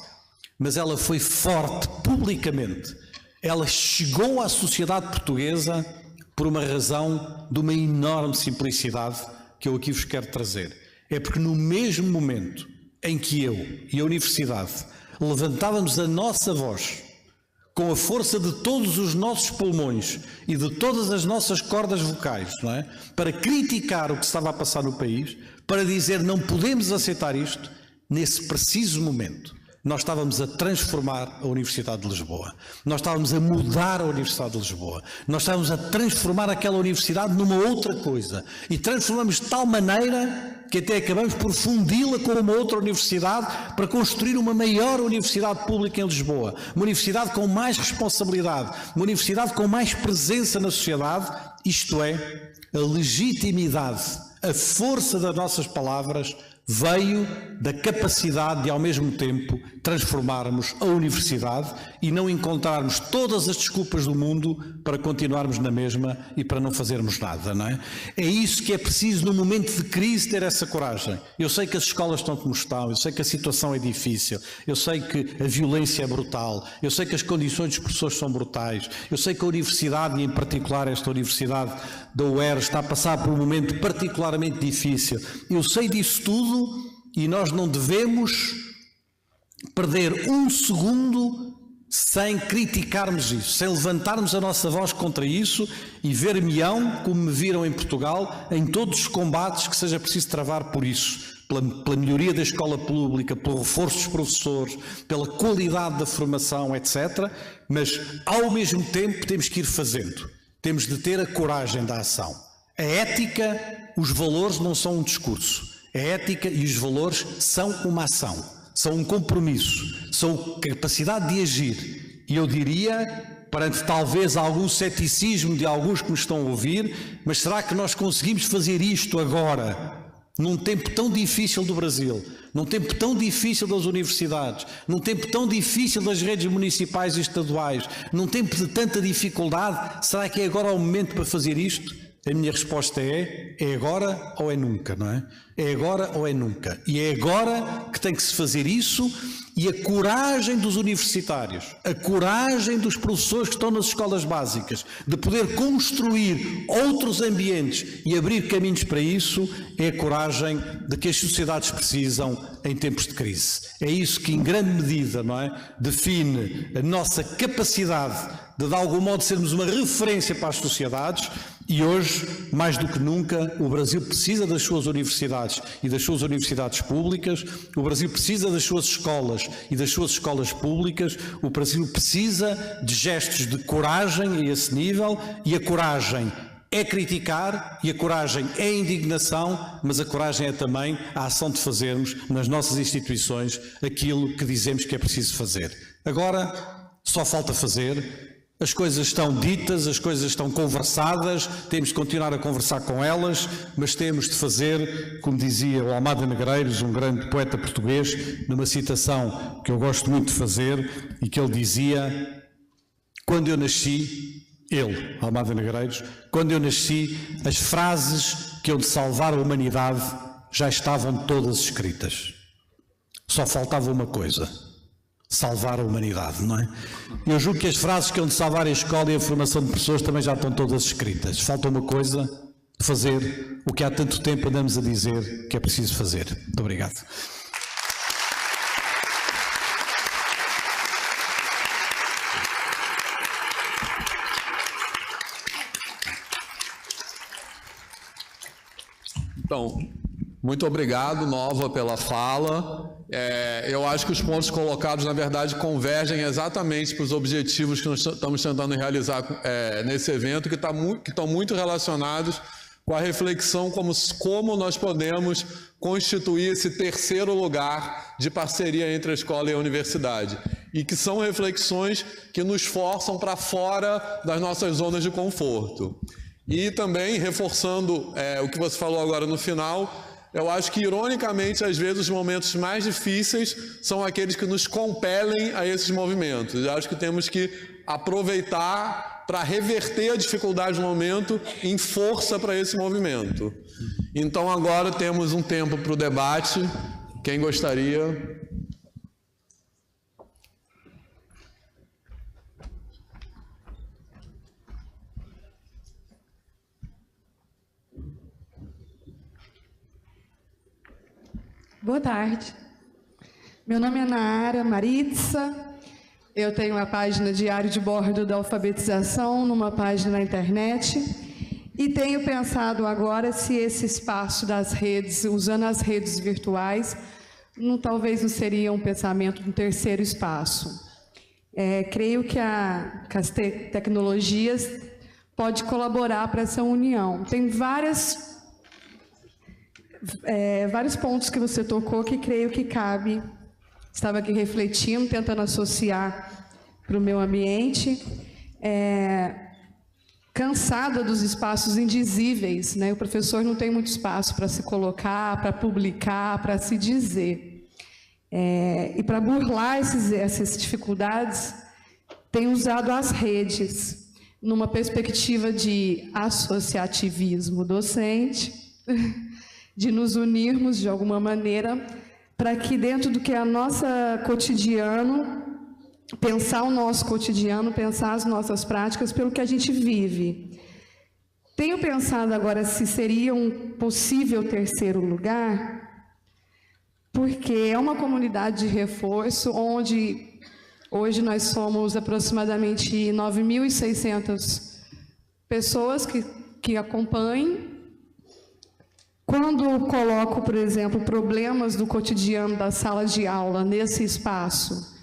mas ela foi forte publicamente. Ela chegou à sociedade portuguesa por uma razão de uma enorme simplicidade que eu aqui vos quero trazer. É porque no mesmo momento em que eu e a Universidade levantávamos a nossa voz com a força de todos os nossos pulmões e de todas as nossas cordas vocais, não é? Para criticar o que estava a passar no país, para dizer não podemos aceitar isto, nesse preciso momento nós estávamos a transformar a Universidade de Lisboa. Nós estávamos a mudar a Universidade de Lisboa. Nós estávamos a transformar aquela universidade numa outra coisa. E transformamos de tal maneira que até acabamos por fundi-la com uma outra universidade para construir uma maior universidade pública em Lisboa. Uma universidade com mais responsabilidade. Uma universidade com mais presença na sociedade. Isto é, a legitimidade, a força das nossas palavras veio da capacidade de, ao mesmo tempo, transformarmos a universidade e não encontrarmos todas as desculpas do mundo para continuarmos na mesma e para não fazermos nada, não é? É isso que é preciso no momento de crise, ter essa coragem. Eu sei que as escolas estão como estão, eu sei que a situação é difícil, eu sei que a violência é brutal, eu sei que as condições dos professores são brutais, eu sei que a universidade, e em particular esta universidade da UERJ, está a passar por um momento particularmente difícil. Eu sei disso tudo e nós não devemos perder um segundo sem criticarmos isso, sem levantarmos a nossa voz contra isso e ver-me-ão, como me viram em Portugal, em todos os combates que seja preciso travar por isso. Pela melhoria da escola pública, pelo reforço dos professores, pela qualidade da formação, etc. Mas, ao mesmo tempo, temos que ir fazendo. Temos de ter a coragem da ação. A ética, os valores não são um discurso. A ética e os valores são uma ação, são um compromisso, são capacidade de agir. E eu diria, perante talvez algum ceticismo de alguns que nos estão a ouvir, mas será que nós conseguimos fazer isto agora? num tempo tão difícil do Brasil, num tempo tão difícil das universidades, num tempo tão difícil das redes municipais e estaduais, num tempo de tanta dificuldade, será que é agora o momento para fazer isto? A minha resposta é agora ou é nunca, não é? É agora ou é nunca. E é agora que tem que se fazer isso, e a coragem dos universitários, a coragem dos professores que estão nas escolas básicas, de poder construir outros ambientes e abrir caminhos para isso, é a coragem de que as sociedades precisam em tempos de crise. É isso que, em grande medida, não é, define a nossa capacidade de algum modo, sermos uma referência para as sociedades. E hoje, mais do que nunca, o Brasil precisa das suas universidades e das suas universidades públicas, o Brasil precisa das suas escolas e das suas escolas públicas, o Brasil precisa de gestos de coragem a esse nível, e a coragem é criticar, e a coragem é indignação, mas a coragem é também a ação de fazermos nas nossas instituições aquilo que dizemos que é preciso fazer. Agora, só falta fazer. As coisas estão ditas, as coisas estão conversadas, temos de continuar a conversar com elas, mas temos de fazer, como dizia o Almada Negreiros, um grande poeta português, numa citação que eu gosto muito de fazer, e que ele dizia: quando eu nasci, ele, Almada Negreiros, quando eu nasci, as frases que eu de salvar a humanidade já estavam todas escritas. Só faltava uma coisa: salvar a humanidade, não é? Eu julgo que as frases que hão de salvar a escola e a formação de pessoas também já estão todas escritas. Falta uma coisa: fazer o que há tanto tempo andamos a dizer que é preciso fazer. Muito obrigado. Então, muito obrigado, Nova, pela fala. Eu acho que os pontos colocados, na verdade, convergem exatamente para os objetivos que nós estamos tentando realizar nesse evento, que estão muito relacionados com a reflexão como nós podemos constituir esse terceiro lugar de parceria entre a escola e a universidade. E que são reflexões que nos forçam para fora das nossas zonas de conforto. E também, reforçando o que você falou agora no final, eu acho que, ironicamente, às vezes os momentos mais difíceis são aqueles que nos compelem a esses movimentos. Eu acho que temos que aproveitar para reverter a dificuldade do momento em força para esse movimento. Então, agora temos um tempo para o debate. Quem gostaria? Boa tarde. Meu nome é Nara Maritza. Eu tenho a página Diário de Bordo da Alfabetização, numa página na internet, e tenho pensado agora se esse espaço das redes, usando as redes virtuais, talvez não seria um pensamento de um terceiro espaço. Creio que as tecnologias podem colaborar para essa união. Tem vários pontos que você tocou que creio que cabe. Estava aqui refletindo, tentando associar para o meu ambiente. Cansada dos espaços indizíveis, né? O professor não tem muito espaço para se colocar, para publicar, para se dizer. E para burlar essas dificuldades, tem usado as redes, numa perspectiva de associativismo docente, de nos unirmos de alguma maneira, para que dentro do que é o nosso cotidiano, pensar o nosso cotidiano, pensar as nossas práticas pelo que a gente vive. Tenho pensado agora se seria um possível terceiro lugar, porque é uma comunidade de reforço onde hoje nós somos aproximadamente 9.600 pessoas que acompanham. Quando coloco, por exemplo, problemas do cotidiano da sala de aula nesse espaço,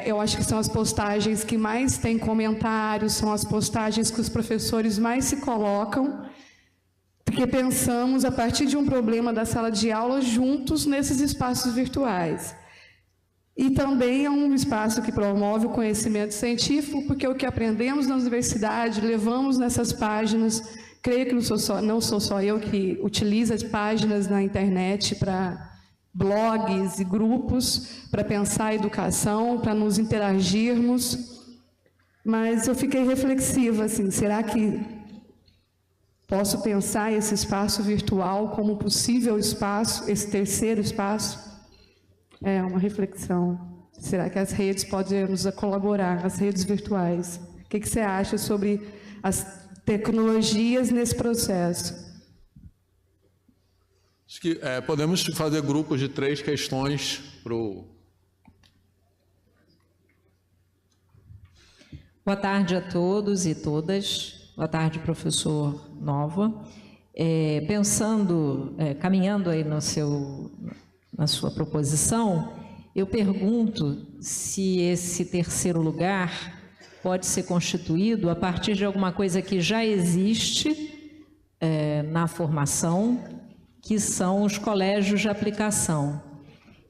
eu acho que são as postagens que mais têm comentários, são as postagens que os professores mais se colocam, porque pensamos a partir de um problema da sala de aula juntos nesses espaços virtuais. E também é um espaço que promove o conhecimento científico, porque o que aprendemos na universidade, levamos nessas páginas Creio que não sou só eu que utiliza páginas na internet para blogs e grupos, para pensar a educação, para nos interagirmos, mas eu fiquei reflexiva, assim, será que posso pensar esse espaço virtual como possível espaço, esse terceiro espaço? É uma reflexão. Será que as redes podem nos colaborar, as redes virtuais? O que você acha sobre as tecnologias nesse processo? Acho que podemos fazer grupos de 3 questões para o... Boa tarde a todos e todas. Boa tarde, professor Nova. Caminhando aí na sua proposição, eu pergunto se esse terceiro lugar pode ser constituído a partir de alguma coisa que já existe na formação, que são os colégios de aplicação.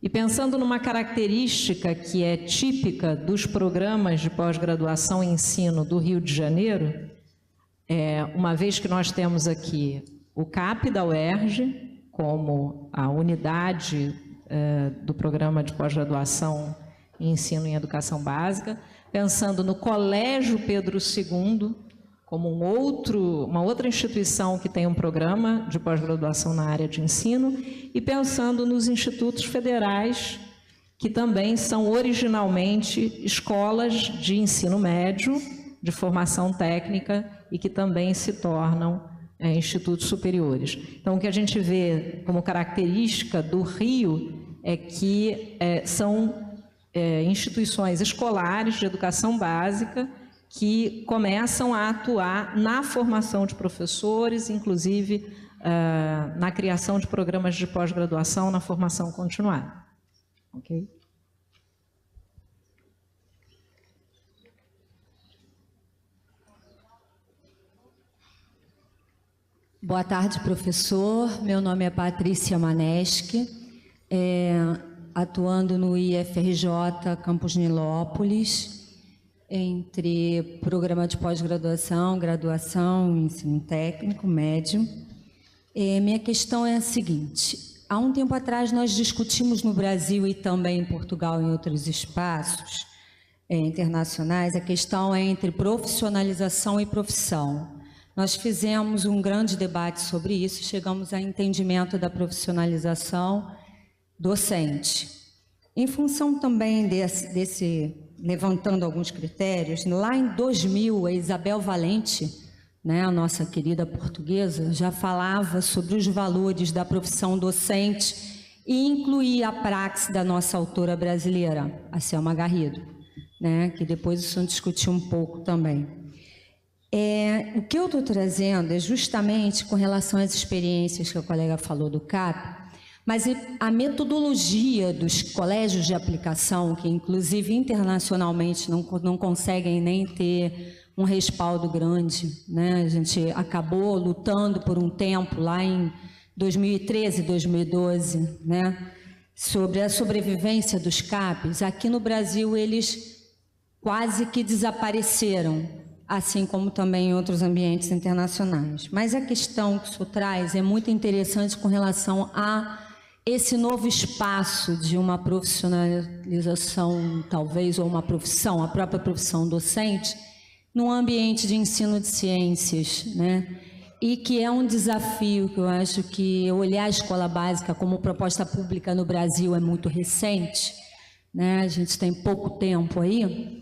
E pensando numa característica que é típica dos programas de pós-graduação e ensino do Rio de Janeiro, uma vez que nós temos aqui o CAP da UERJ, como a unidade do programa de pós-graduação em ensino em educação básica, pensando no Colégio Pedro II, como uma outra instituição que tem um programa de pós-graduação na área de ensino, e pensando nos institutos federais, que também são originalmente escolas de ensino médio, de formação técnica, e que também se tornam institutos superiores. Então, o que a gente vê como característica do Rio é que são instituições escolares de educação básica que começam a atuar na formação de professores, inclusive na criação de programas de pós-graduação na formação continuada. Ok? Boa tarde, professor. Meu nome é Patrícia Maneschi, atuando no IFRJ Campus Nilópolis, entre programa de pós-graduação, graduação, ensino técnico, médio. Minha questão é a seguinte: há um tempo atrás nós discutimos no Brasil e também em Portugal, em outros espaços internacionais, a questão entre profissionalização e profissão. Nós fizemos um grande debate sobre isso, chegamos a entendimento da profissionalização docente. Em função também levantando alguns critérios, lá em 2000, a Isabel Valente, a nossa querida portuguesa, já falava sobre os valores da profissão docente e incluía a praxe da nossa autora brasileira, a Selma Garrido, que depois o senhor discutiu um pouco também. O que eu estou trazendo é justamente com relação às experiências que a colega falou do CAP, mas a metodologia dos colégios de aplicação, que inclusive internacionalmente não conseguem nem ter um respaldo grande, A gente acabou lutando por um tempo, lá em 2013, 2012, sobre a sobrevivência dos CAPs. Aqui no Brasil eles quase que desapareceram, assim como também em outros ambientes internacionais. Mas a questão que isso traz é muito interessante com relação a esse novo espaço de uma profissionalização, talvez, ou uma profissão, a própria profissão docente, num ambiente de ensino de ciências, E que é um desafio que eu acho que olhar a escola básica como proposta pública no Brasil é muito recente, A gente tem pouco tempo aí.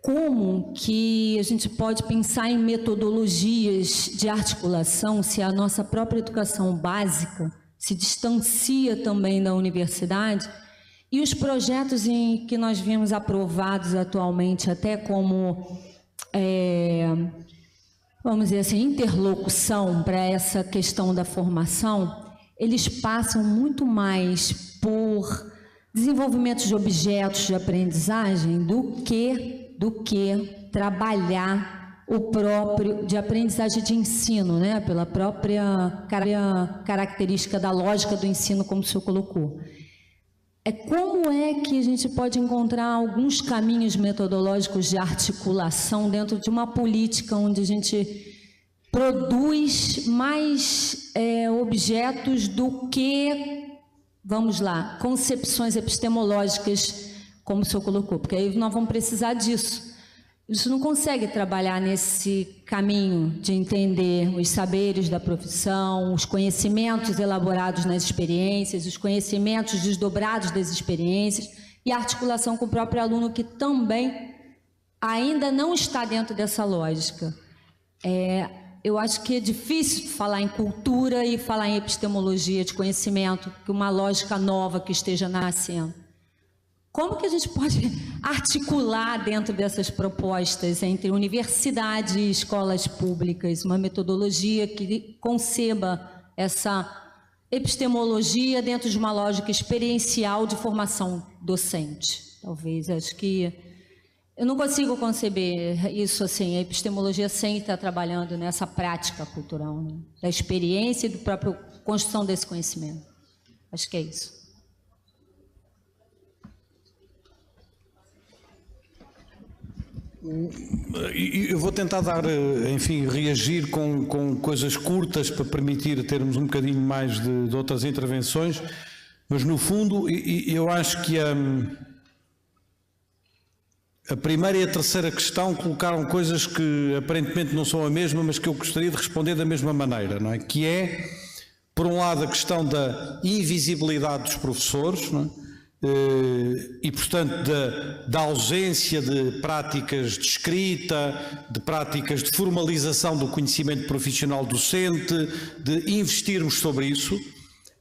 Como que a gente pode pensar em metodologias de articulação se a nossa própria educação básica se distancia também da universidade, e os projetos em que nós vimos aprovados atualmente, até como, vamos dizer assim, interlocução para essa questão da formação, eles passam muito mais por desenvolvimento de objetos de aprendizagem do que trabalhar o próprio de aprendizagem de ensino, pela própria característica da lógica do ensino, como o senhor colocou. Como é que a gente pode encontrar alguns caminhos metodológicos de articulação dentro de uma política onde a gente produz mais objetos do que, vamos lá, concepções epistemológicas, como o senhor colocou, porque aí nós vamos precisar disso. Isso não consegue trabalhar nesse caminho de entender os saberes da profissão, os conhecimentos elaborados nas experiências, os conhecimentos desdobrados das experiências e a articulação com o próprio aluno, que também ainda não está dentro dessa lógica. Eu acho que é difícil falar em cultura e falar em epistemologia de conhecimento, que uma lógica nova que esteja nascendo. Como que a gente pode articular dentro dessas propostas entre universidade e escolas públicas uma metodologia que conceba essa epistemologia dentro de uma lógica experiencial de formação docente? Talvez, acho que eu não consigo conceber isso assim, a epistemologia sem estar trabalhando nessa prática cultural, né? Da experiência e da própria construção desse conhecimento. Acho que é isso. Eu vou tentar dar, enfim, reagir com coisas curtas para permitir termos um bocadinho mais de outras intervenções, mas no fundo eu acho que a primeira e a terceira questão colocaram coisas que aparentemente não são a mesma, mas que eu gostaria de responder da mesma maneira, não é? Que é, por um lado, a questão da invisibilidade dos professores, não é? E, portanto, da ausência de práticas de escrita, de práticas de formalização do conhecimento profissional docente, de investirmos sobre isso.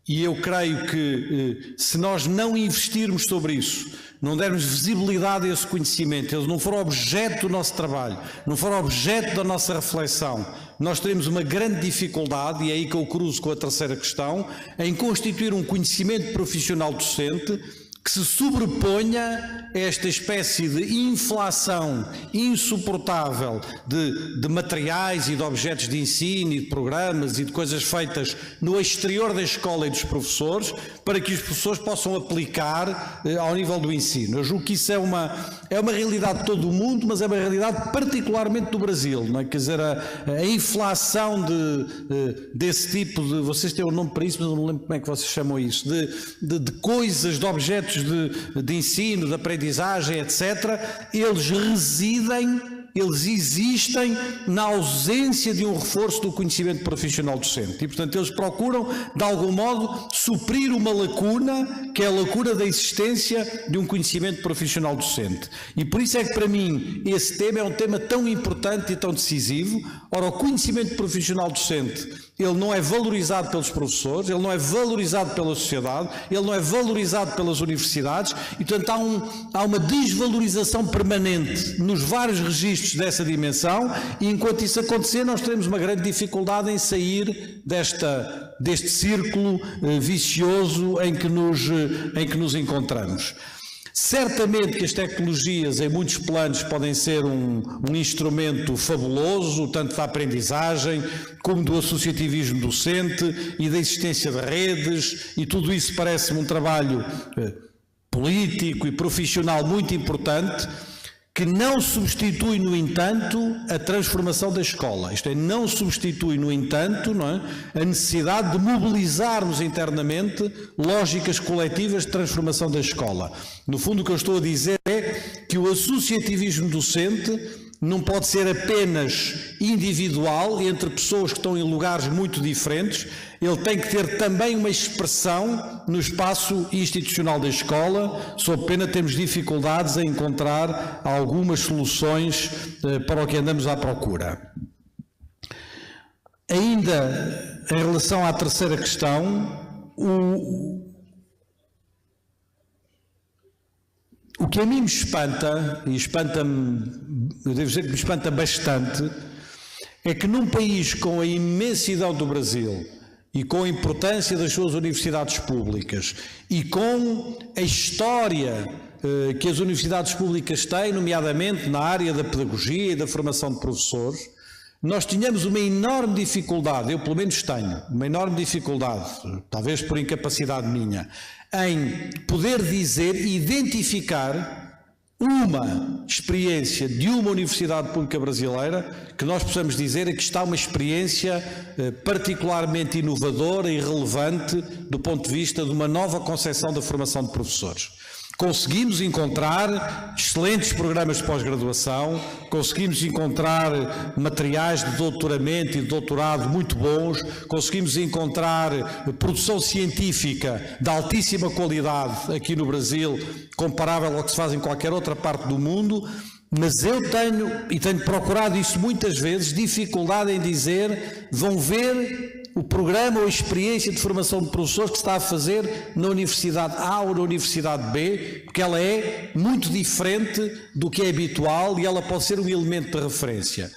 E eu creio que, se nós não investirmos sobre isso, não dermos visibilidade a esse conhecimento, ele não for objeto do nosso trabalho, não for objeto da nossa reflexão, nós teremos uma grande dificuldade, e é aí que eu cruzo com a terceira questão, em constituir um conhecimento profissional docente que se sobreponha a esta espécie de inflação insuportável de materiais e de objetos de ensino e de programas e de coisas feitas no exterior da escola e dos professores, para que os professores possam aplicar ao nível do ensino. Eu julgo que isso é uma realidade de todo o mundo, mas é uma realidade particularmente do Brasil, não é? Quer dizer, a inflação desse tipo de, vocês têm um nome para isso, mas eu não lembro como é que vocês chamam isso, de coisas, de objetos de ensino, de aprendizagem, etc., eles existem na ausência de um reforço do conhecimento profissional docente. E, portanto, eles procuram, de algum modo, suprir uma lacuna, que é a lacuna da existência de um conhecimento profissional docente. E por isso é que, para mim, esse tema é um tema tão importante e tão decisivo. Ora, o conhecimento profissional docente, ele não é valorizado pelos professores, ele não é valorizado pela sociedade, ele não é valorizado pelas universidades, e, portanto, há uma desvalorização permanente nos vários registros dessa dimensão, e enquanto isso acontecer, nós teremos uma grande dificuldade em sair deste círculo vicioso em que nos encontramos. Certamente que as tecnologias, em muitos planos, podem ser um instrumento fabuloso, tanto da aprendizagem, como do associativismo docente e da existência de redes, e tudo isso parece-me um trabalho político e profissional muito importante, que não substitui, no entanto, a transformação da escola. Isto é, não substitui, no entanto, não é, a necessidade de mobilizarmos internamente lógicas coletivas de transformação da escola. No fundo, o que eu estou a dizer é que o associativismo docente não pode ser apenas individual, entre pessoas que estão em lugares muito diferentes, ele tem que ter também uma expressão no espaço institucional da escola, sob pena de termos dificuldades em encontrar algumas soluções para o que andamos à procura. Ainda em relação à terceira questão, o que a mim me espanta, e espanta-me, eu devo dizer que me espanta bastante, é que num país com a imensidão do Brasil e com a importância das suas universidades públicas e com a história que as universidades públicas têm, nomeadamente na área da pedagogia e da formação de professores, nós tínhamos uma enorme dificuldade, eu pelo menos tenho, uma enorme dificuldade, talvez por incapacidade minha, em poder dizer e identificar uma experiência de uma universidade pública brasileira que nós possamos dizer que está uma experiência particularmente inovadora e relevante do ponto de vista de uma nova concepção da formação de professores. Conseguimos encontrar excelentes programas de pós-graduação, conseguimos encontrar materiais de doutoramento e de doutorado muito bons, conseguimos encontrar produção científica de altíssima qualidade aqui no Brasil, comparável ao que se faz em qualquer outra parte do mundo, mas eu tenho procurado isso muitas vezes, dificuldade em dizer, vão ver o programa ou a experiência de formação de professores que se está a fazer na Universidade A ou na Universidade B, porque ela é muito diferente do que é habitual e ela pode ser um elemento de referência.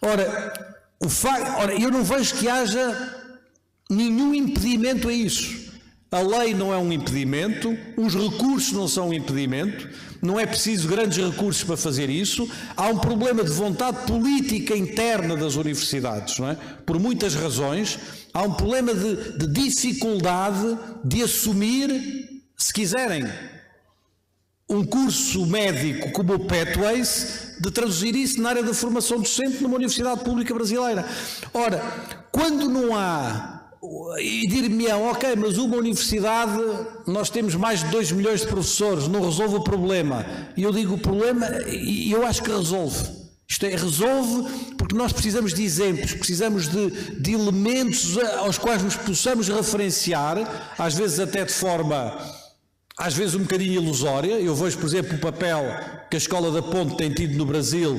Ora, eu não vejo que haja nenhum impedimento a isso. A lei não é um impedimento, os recursos não são um impedimento, não é preciso grandes recursos para fazer isso. Há um problema de vontade política interna das universidades, não é? Por muitas razões. Há um problema de dificuldade de assumir, se quiserem, um curso médico como o Pathways, de traduzir isso na área da formação docente numa universidade pública brasileira. Ora, quando não há... E dir-me-ão, ok, mas uma universidade, nós temos mais de 2 milhões de professores, não resolve o problema. E eu digo o problema, e eu acho que resolve. Isto é, resolve porque nós precisamos de exemplos, precisamos de elementos aos quais nos possamos referenciar, às vezes até de forma, às vezes um bocadinho ilusória. Eu vejo, por exemplo, o papel que a Escola da Ponte tem tido no Brasil,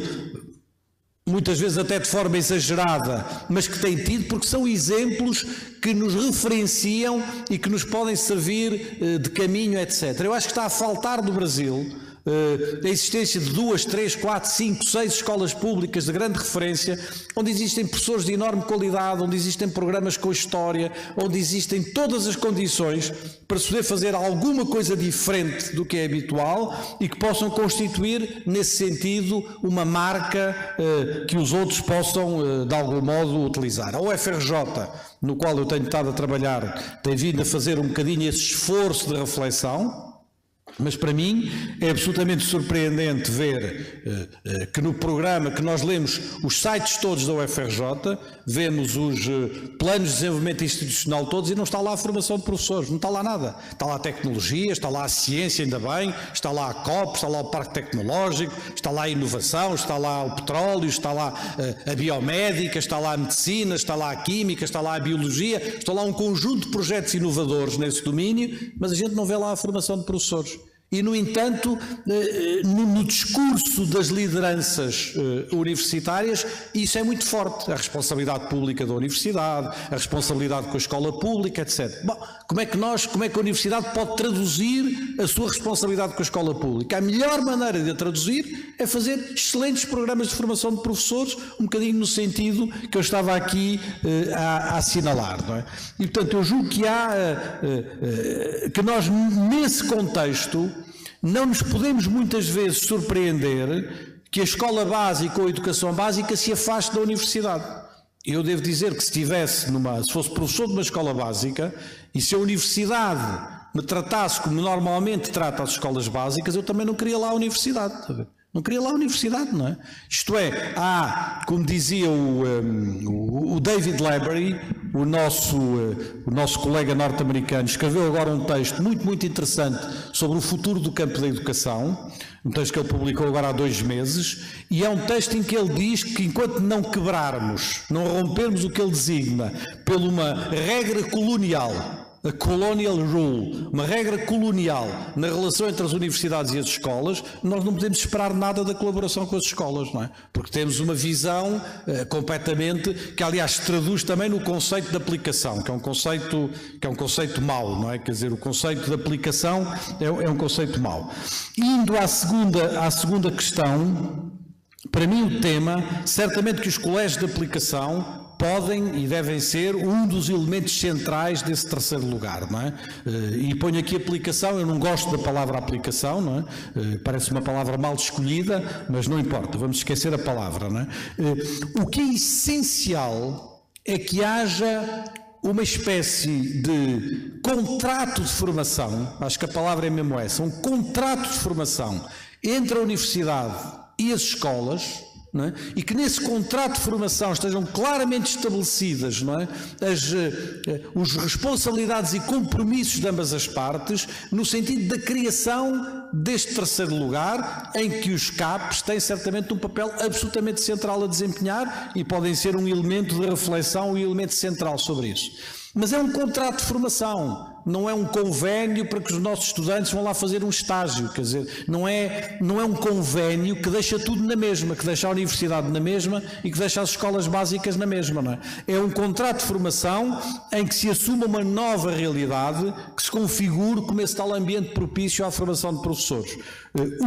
muitas vezes até de forma exagerada, mas que tem tido, porque são exemplos que nos referenciam e que nos podem servir de caminho, etc. Eu acho que está a faltar no Brasil a existência de 2, 3, 4, 5, 6 escolas públicas de grande referência, onde existem professores de enorme qualidade, onde existem programas com história, onde existem todas as condições para se poder fazer alguma coisa diferente do que é habitual e que possam constituir, nesse sentido, uma marca que os outros possam, de algum modo, utilizar. A UFRJ, no qual eu tenho estado a trabalhar, tem vindo a fazer um bocadinho esse esforço de reflexão. Mas para mim é absolutamente surpreendente ver que no programa que nós lemos os sites todos da UFRJ, vemos os planos de desenvolvimento institucional todos e não está lá a formação de professores, não está lá nada. Está lá a tecnologia, está lá a ciência, ainda bem, está lá a COP, está lá o Parque Tecnológico, está lá a inovação, está lá o petróleo, está lá a biomédica, está lá a medicina, está lá a química, está lá a biologia, está lá um conjunto de projetos inovadores nesse domínio, mas a gente não vê lá a formação de professores. E, no entanto, no discurso das lideranças universitárias, isso é muito forte. A responsabilidade pública da universidade, a responsabilidade com a escola pública, etc. Bom, como é que a universidade pode traduzir a sua responsabilidade com a escola pública? A melhor maneira de a traduzir é fazer excelentes programas de formação de professores, um bocadinho no sentido que eu estava aqui a assinalar, não é? E, portanto, eu julgo que que nós, nesse contexto, não nos podemos muitas vezes surpreender que a escola básica ou a educação básica se afaste da universidade. Eu devo dizer que se fosse professor de uma escola básica e se a universidade me tratasse como normalmente trata as escolas básicas, eu também não queria lá a universidade. Não queria lá a universidade, não é? Isto é, como dizia o David Lavery, o nosso colega norte-americano, escreveu agora um texto muito, muito interessante sobre o futuro do campo da educação, um texto que ele publicou agora há 2 meses, e é um texto em que ele diz que enquanto não quebrarmos, não rompermos o que ele designa por uma regra colonial, a colonial rule, uma regra colonial na relação entre as universidades e as escolas, nós não podemos esperar nada da colaboração com as escolas, não é? Porque temos uma visão completamente, que aliás se traduz também no conceito de aplicação, que é um conceito mau, não é? Quer dizer, o conceito de aplicação é um conceito mau. Indo à segunda questão, para mim o tema, certamente que os colégios de aplicação podem e devem ser um dos elementos centrais desse terceiro lugar, não é? E ponho aqui aplicação, eu não gosto da palavra aplicação, não é? Parece uma palavra mal escolhida, mas não importa, vamos esquecer a palavra, não é? O que é essencial é que haja uma espécie de contrato de formação, acho que a palavra é mesmo essa, um contrato de formação entre a universidade e as escolas, não é? E que nesse contrato de formação estejam claramente estabelecidas, não é? As responsabilidades e compromissos de ambas as partes, no sentido da criação deste terceiro lugar, em que os CAPs têm certamente um papel absolutamente central a desempenhar e podem ser um elemento de reflexão, um elemento central sobre isso. Mas é um contrato de formação, não é um convênio para que os nossos estudantes vão lá fazer um estágio, quer dizer, não é um convênio que deixa tudo na mesma, que deixa a universidade na mesma e que deixa as escolas básicas na mesma, não é? É um contrato de formação em que se assume uma nova realidade, que se configure como esse tal ambiente propício à formação de professores.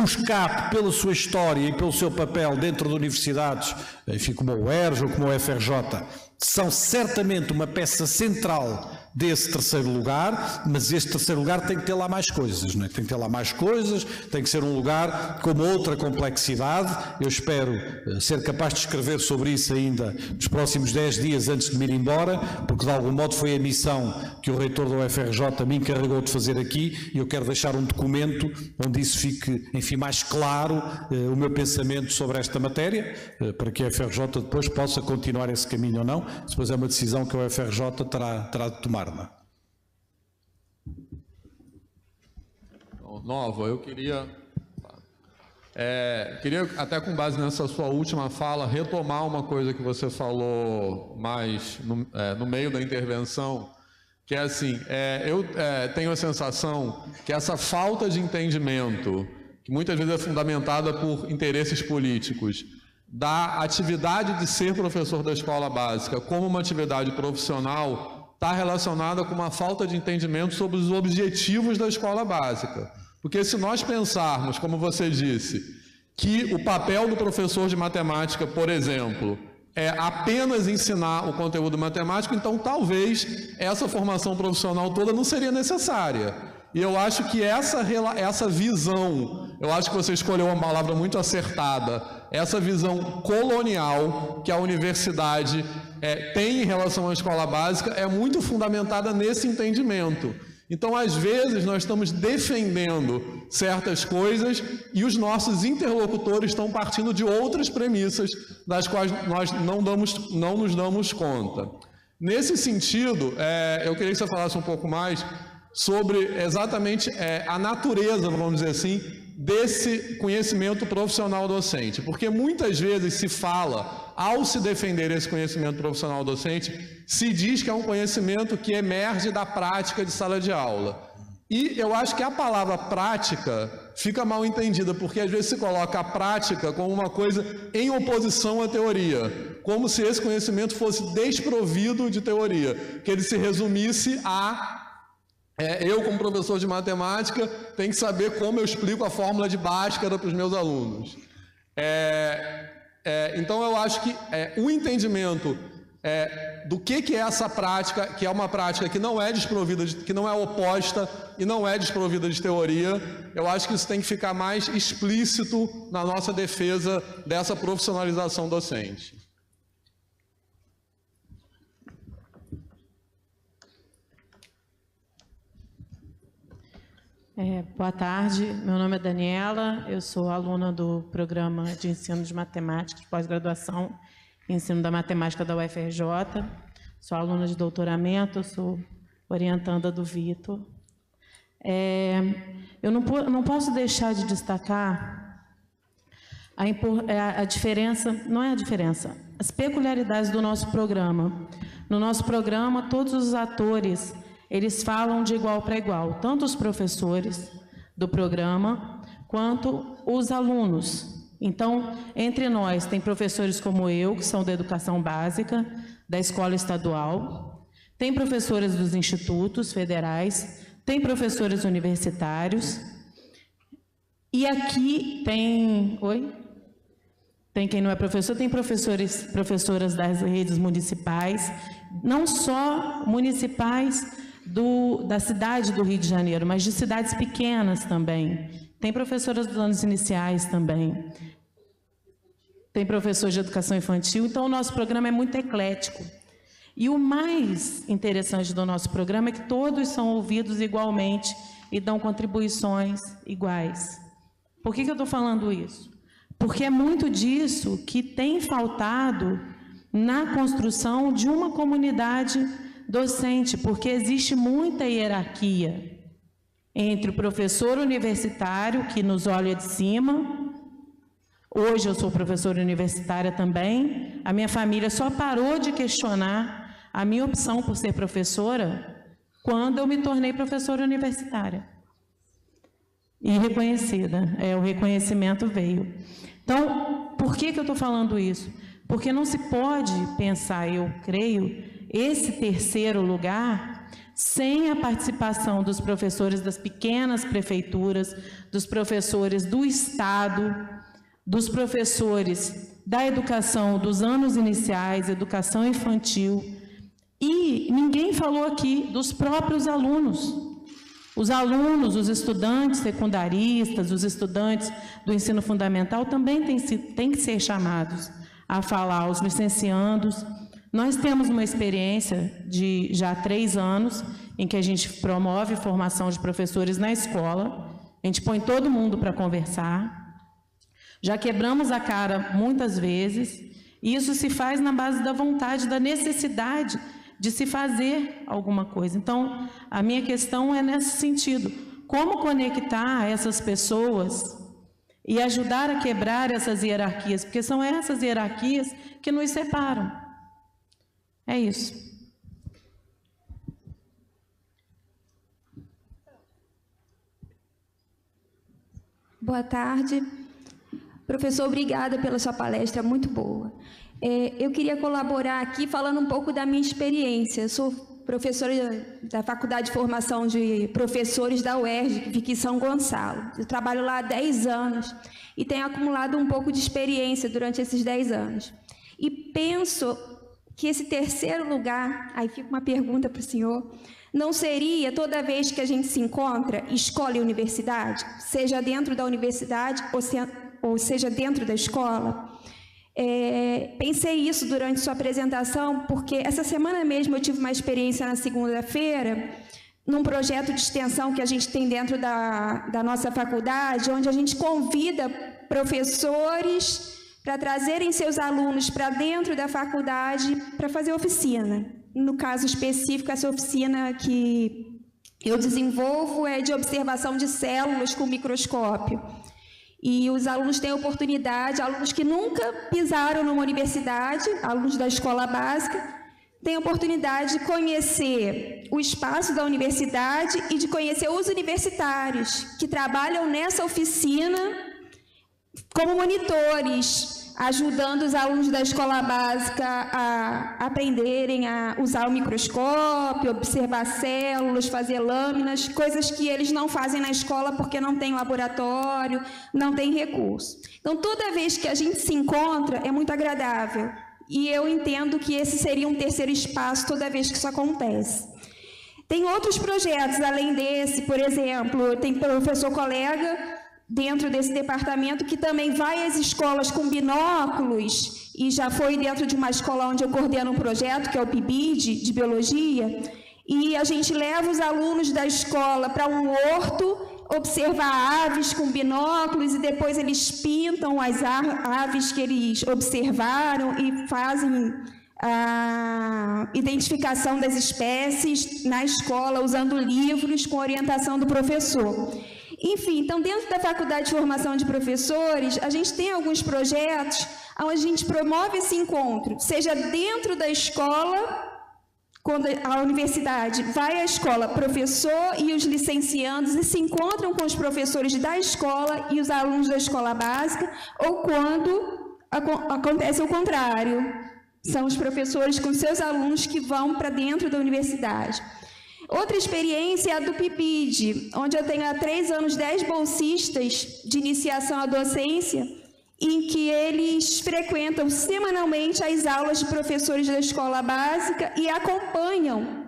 Os CAP, pela sua história e pelo seu papel dentro de universidades, enfim, como o ERJ ou como o FRJ, são certamente uma peça central desse terceiro lugar, mas este terceiro lugar tem que ter lá mais coisas, não é? Tem que ter lá mais coisas, tem que ser um lugar com outra complexidade. Eu espero ser capaz de escrever sobre isso ainda nos próximos 10 dias antes de me ir embora, porque de algum modo foi a missão que o reitor da UFRJ me encarregou de fazer aqui, e eu quero deixar um documento onde isso fique, enfim, mais claro, o meu pensamento sobre esta matéria, para que a UFRJ depois possa continuar esse caminho ou não. Depois é uma decisão que a UFRJ terá de tomar. Nova, eu queria até com base nessa sua última fala, retomar uma coisa que você falou mais no meio da intervenção, que é assim, eu tenho a sensação que essa falta de entendimento, que muitas vezes é fundamentada por interesses políticos, da atividade de ser professor da escola básica como uma atividade profissional, está relacionada com uma falta de entendimento sobre os objetivos da escola básica. Porque se nós pensarmos, como você disse, que o papel do professor de matemática, por exemplo, é apenas ensinar o conteúdo matemático, então talvez essa formação profissional toda não seria necessária. E eu acho que essa visão, eu acho que você escolheu uma palavra muito acertada, essa visão colonial que a universidade tem em relação à escola básica é muito fundamentada nesse entendimento. Então, às vezes, nós estamos defendendo certas coisas e os nossos interlocutores estão partindo de outras premissas das quais nós não nos damos conta. Nesse sentido, eu queria que você falasse um pouco mais sobre exatamente a natureza, vamos dizer assim, desse conhecimento profissional docente, porque muitas vezes se fala, ao se defender esse conhecimento profissional docente, se diz que é um conhecimento que emerge da prática de sala de aula. E eu acho que a palavra prática fica mal entendida, porque às vezes se coloca a prática como uma coisa em oposição à teoria, como se esse conhecimento fosse desprovido de teoria, que ele se resumisse a eu, como professor de matemática, tenho que saber como eu explico a fórmula de Bhaskara para os meus alunos. Então, eu acho que o entendimento do que é essa prática, que é uma prática que não é desprovida, que não é oposta e não é desprovida de teoria, eu acho que isso tem que ficar mais explícito na nossa defesa dessa profissionalização docente. Boa tarde, meu nome é Daniela, eu sou aluna do programa de ensino de matemática de pós-graduação em ensino da matemática da UFRJ, sou aluna de doutoramento, sou orientanda do Vitor. Eu não posso deixar de destacar a diferença, não é a diferença, as peculiaridades do nosso programa. No nosso programa, todos os atores eles falam de igual para igual, tanto os professores do programa, quanto os alunos. Então, entre nós, tem professores como eu, que são da educação básica, da escola estadual, tem professores dos institutos federais, tem professores universitários, e aqui tem... Oi? Tem quem não é professor, tem professoras das redes municipais, não só municipais, da cidade do Rio de Janeiro, mas de cidades pequenas também. Tem professoras dos anos iniciais também. Tem professores de educação infantil. Então, o nosso programa é muito eclético. E o mais interessante do nosso programa é que todos são ouvidos igualmente e dão contribuições iguais. Por que eu estou falando isso? Porque é muito disso que tem faltado na construção de uma comunidade docente, porque existe muita hierarquia entre o professor universitário, que nos olha de cima. Hoje eu sou professora universitária também. A minha família só parou de questionar a minha opção por ser professora quando eu me tornei professora universitária. E reconhecida, o reconhecimento veio. Então, por que eu estou falando isso? Porque não se pode pensar, eu creio, esse terceiro lugar sem a participação dos professores das pequenas prefeituras, dos professores do Estado, dos professores da educação dos anos iniciais, educação infantil, e ninguém falou aqui dos próprios alunos. Os alunos, os estudantes secundaristas, os estudantes do ensino fundamental também têm que ser chamados a falar, os licenciandos. Nós temos uma experiência de já 3 anos em que a gente promove formação de professores na escola, a gente põe todo mundo para conversar, já quebramos a cara muitas vezes, e isso se faz na base da vontade, da necessidade de se fazer alguma coisa. Então, a minha questão é nesse sentido. Como conectar essas pessoas e ajudar a quebrar essas hierarquias? Porque são essas hierarquias que nos separam. É isso. Boa tarde. Professor, obrigada pela sua palestra, muito boa. Eu queria colaborar aqui falando um pouco da minha experiência. Eu sou professora da Faculdade de Formação de Professores da UERJ, que fica em São Gonçalo. Eu trabalho lá há 10 anos e tenho acumulado um pouco de experiência durante esses 10 anos. E penso que esse terceiro lugar, aí fica uma pergunta para o senhor, não seria, toda vez que a gente se encontra, escola e universidade, seja dentro da universidade ou seja dentro da escola? Pensei isso durante sua apresentação, porque essa semana mesmo eu tive uma experiência na segunda-feira, num projeto de extensão que a gente tem dentro da nossa faculdade, onde a gente convida professores para trazerem seus alunos para dentro da faculdade para fazer oficina. No caso específico, essa oficina que eu desenvolvo é de observação de células com microscópio. E os alunos têm oportunidade, alunos que nunca pisaram numa universidade, alunos da escola básica, têm oportunidade de conhecer o espaço da universidade e de conhecer os universitários que trabalham nessa oficina como monitores, ajudando os alunos da escola básica a aprenderem a usar o microscópio, observar células, fazer lâminas, coisas que eles não fazem na escola porque não tem laboratório, não tem recurso. Então, toda vez que a gente se encontra, é muito agradável. E eu entendo que esse seria um terceiro espaço toda vez que isso acontece. Tem outros projetos além desse, por exemplo, tem professor colega dentro desse departamento que também vai às escolas com binóculos e já foi dentro de uma escola onde eu coordeno um projeto, que é o PIBID, de biologia, e a gente leva os alunos da escola para um horto, observar aves com binóculos e depois eles pintam as aves que eles observaram e fazem a identificação das espécies na escola, usando livros com orientação do professor. Enfim, então, dentro da Faculdade de Formação de Professores, a gente tem alguns projetos onde a gente promove esse encontro, seja dentro da escola, quando a universidade vai à escola, professor e os licenciandos, e se encontram com os professores da escola e os alunos da escola básica, ou quando acontece o contrário, são os professores com seus alunos que vão para dentro da universidade. Outra experiência é a do PIBID, onde eu tenho há 3 anos 10 bolsistas de iniciação à docência, em que eles frequentam semanalmente as aulas de professores da escola básica e acompanham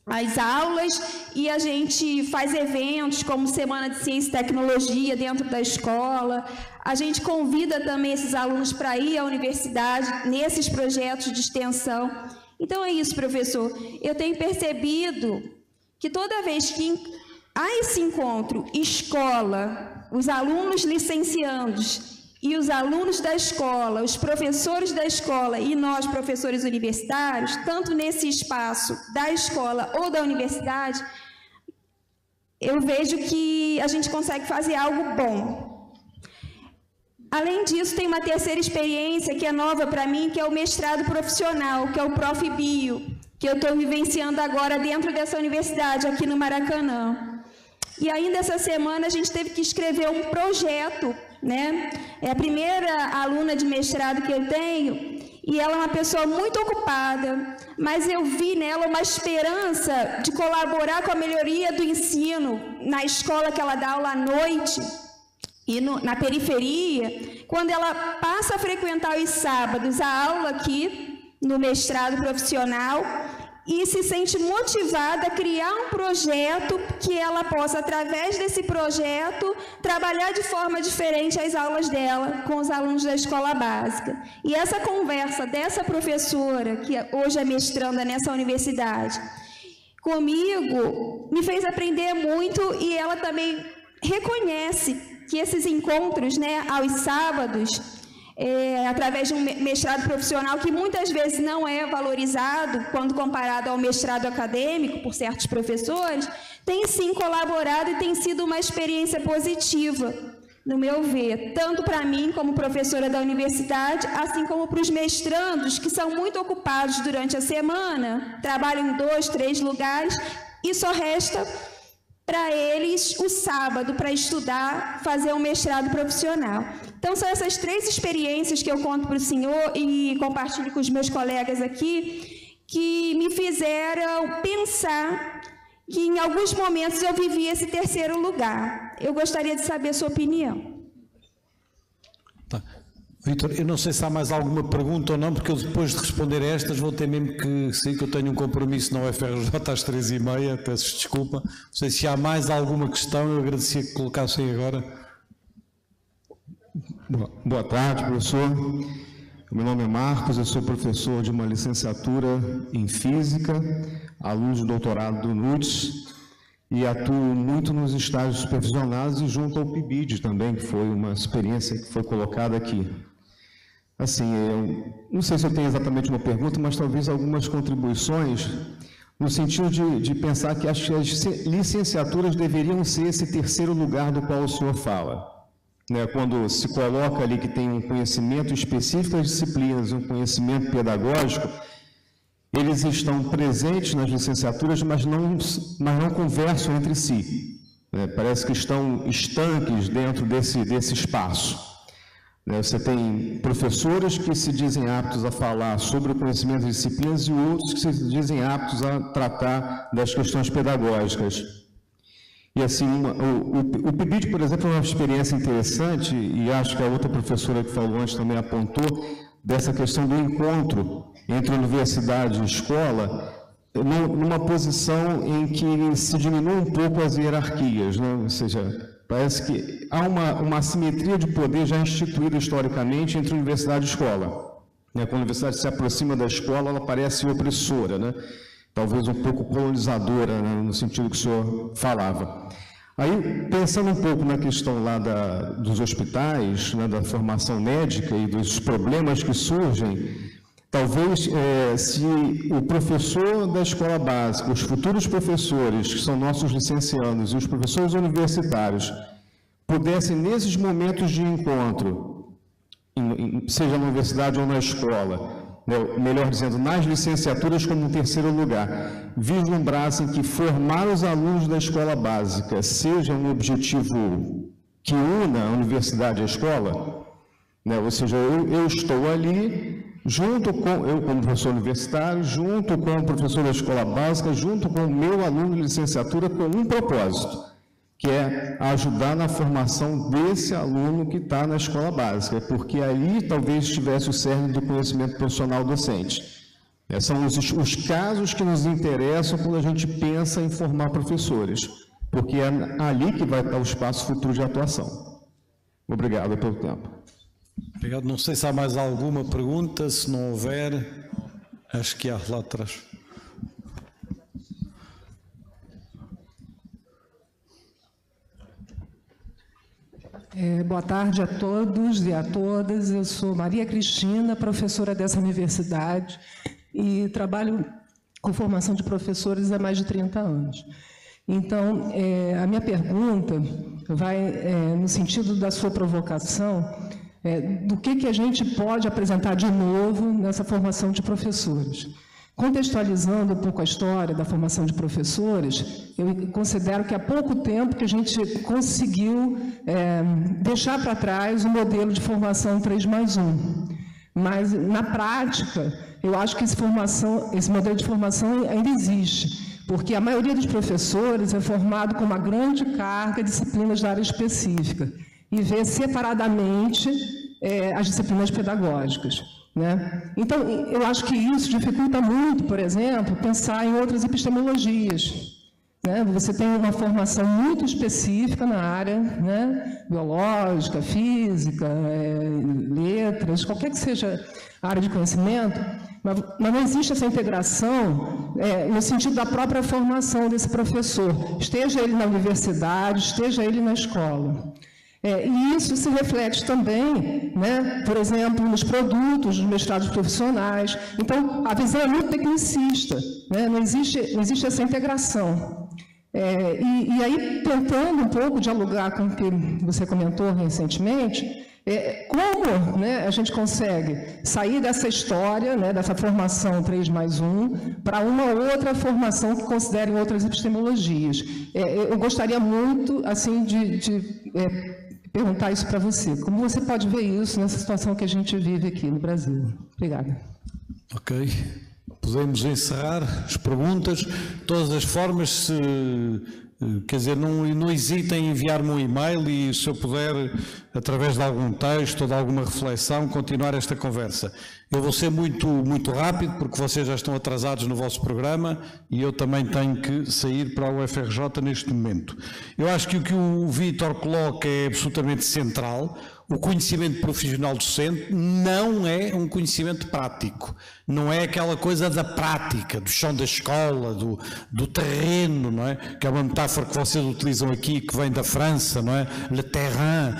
as aulas, e a gente faz eventos como Semana de Ciência e Tecnologia dentro da escola. A gente convida também esses alunos para ir à universidade nesses projetos de extensão. Então é isso, professor. Eu tenho percebido que toda vez que há esse encontro escola, os alunos licenciandos e os alunos da escola, os professores da escola e nós, professores universitários, tanto nesse espaço da escola ou da universidade, eu vejo que a gente consegue fazer algo bom. Além disso, tem uma terceira experiência que é nova para mim, que é o mestrado profissional, que é o Prof. Bio, que eu estou vivenciando agora dentro dessa universidade, aqui no Maracanã. E ainda essa semana a gente teve que escrever um projeto, né? É a primeira aluna de mestrado que eu tenho, e ela é uma pessoa muito ocupada, mas eu vi nela uma esperança de colaborar com a melhoria do ensino na escola que ela dá aula à noite e na periferia, quando ela passa a frequentar os sábados a aula aqui no mestrado profissional e se sente motivada a criar um projeto que ela possa, através desse projeto, trabalhar de forma diferente as aulas dela com os alunos da escola básica. E essa conversa dessa professora, que hoje é mestranda nessa universidade, comigo, me fez aprender muito, e ela também reconhece que esses encontros, né, aos sábados, através de um mestrado profissional que muitas vezes não é valorizado quando comparado ao mestrado acadêmico por certos professores, tem sim colaborado e tem sido uma experiência positiva, no meu ver, tanto para mim como professora da universidade, assim como para os mestrandos que são muito ocupados durante a semana, trabalham em 2, 3 lugares e só resta para eles o sábado para estudar, fazer um mestrado profissional. Então, são essas 3 experiências que eu conto para o senhor e compartilho com os meus colegas aqui, que me fizeram pensar que em alguns momentos eu vivi esse terceiro lugar. Eu gostaria de saber a sua opinião. Tá. Vítor, eu não sei se há mais alguma pergunta ou não, porque eu depois de responder a estas vou ter mesmo que, sim, que eu tenho um compromisso na UFRJ às 3h30, peço desculpa. Não sei se há mais alguma questão, eu agradecia que colocassem agora. Boa tarde, professor. Meu nome é Marcos, eu sou professor de uma licenciatura em Física, aluno de doutorado do NUDES, e atuo muito nos estágios supervisionados e junto ao PIBID também, que foi uma experiência que foi colocada aqui. Assim, eu não sei se eu tenho exatamente uma pergunta, mas talvez algumas contribuições, no sentido de pensar que acho que as licenciaturas deveriam ser esse terceiro lugar do qual o senhor fala. Né, quando se coloca ali que tem um conhecimento específico das disciplinas, um conhecimento pedagógico, eles estão presentes nas licenciaturas, mas não conversam entre si. Né, parece que estão estanques dentro desse espaço. Né, você tem professores que se dizem aptos a falar sobre o conhecimento das disciplinas e outros que se dizem aptos a tratar das questões pedagógicas. E assim, o PIBID, por exemplo, é uma experiência interessante, e acho que a outra professora que falou antes também apontou, dessa questão do encontro entre universidade e escola, numa posição em que se diminui um pouco as hierarquias, né? Ou seja, parece que há uma assimetria de poder já instituída historicamente entre universidade e escola. Né? Quando a universidade se aproxima da escola, ela parece opressora, né? Talvez um pouco colonizadora, né, no sentido que o senhor falava. Aí, pensando um pouco na questão lá dos hospitais, né, da formação médica e dos problemas que surgem, talvez se o professor da escola básica, os futuros professores, que são nossos licenciados, e os professores universitários, pudessem, nesses momentos de encontro, seja na universidade ou na escola, melhor dizendo, nas licenciaturas como um terceiro lugar, vislumbrassem que formar os alunos da escola básica seja um objetivo que una a universidade e a escola, né? Ou seja, eu estou ali, eu como professor universitário, junto com o professor da escola básica, junto com o meu aluno de licenciatura, com um propósito, que é ajudar na formação desse aluno que está na escola básica, porque aí talvez estivesse o cerne do conhecimento profissional docente. São os casos que nos interessam quando a gente pensa em formar professores, porque é ali que vai estar o espaço futuro de atuação. Obrigado pelo tempo. Obrigado. Não sei se há mais alguma pergunta, se não houver, acho que há lá atrás. Boa tarde a todos e a todas. Eu sou Maria Cristina, professora dessa universidade e trabalho com formação de professores há mais de 30 anos. Então, a minha pergunta vai no sentido da sua provocação, do que a gente pode apresentar de novo nessa formação de professores. Contextualizando um pouco a história da formação de professores, eu considero que há pouco tempo que a gente conseguiu deixar para trás o modelo de formação 3+1. Mas, na prática, eu acho que esse modelo de formação ainda existe, porque a maioria dos professores é formado com uma grande carga de disciplinas da área específica e vê separadamente as disciplinas pedagógicas. Né? Então, eu acho que isso dificulta muito, por exemplo, pensar em outras epistemologias. Né? Você tem uma formação muito específica na área, né? Biológica, física, letras, qualquer que seja a área de conhecimento, mas não existe essa integração no sentido da própria formação desse professor, esteja ele na universidade, esteja ele na escola. E isso se reflete também, né, por exemplo, nos produtos dos mestrados profissionais. Então, a visão é muito tecnicista, né, não existe essa integração. E aí, tentando um pouco dialogar com o que você comentou recentemente, como, né, a gente consegue sair dessa história, né, dessa formação 3+1, para uma outra formação que considere outras epistemologias. Eu gostaria muito, assim, de perguntar isso para você. Como você pode ver isso nessa situação que a gente vive aqui no Brasil? Obrigada. Ok. Podemos encerrar as perguntas. De todas as formas, quer dizer, não hesitem em enviar-me um e-mail e, se eu puder, através de algum texto ou de alguma reflexão, continuar esta conversa. Eu vou ser muito rápido, porque vocês já estão atrasados no vosso programa e eu também tenho que sair para o UFRJ neste momento. Eu acho que o que o Vítor coloca é absolutamente central. O conhecimento profissional docente não é um conhecimento prático, não é aquela coisa da prática, do chão da escola, do terreno, não é? Que é uma metáfora que vocês utilizam aqui, que vem da França, não é? Le terrain,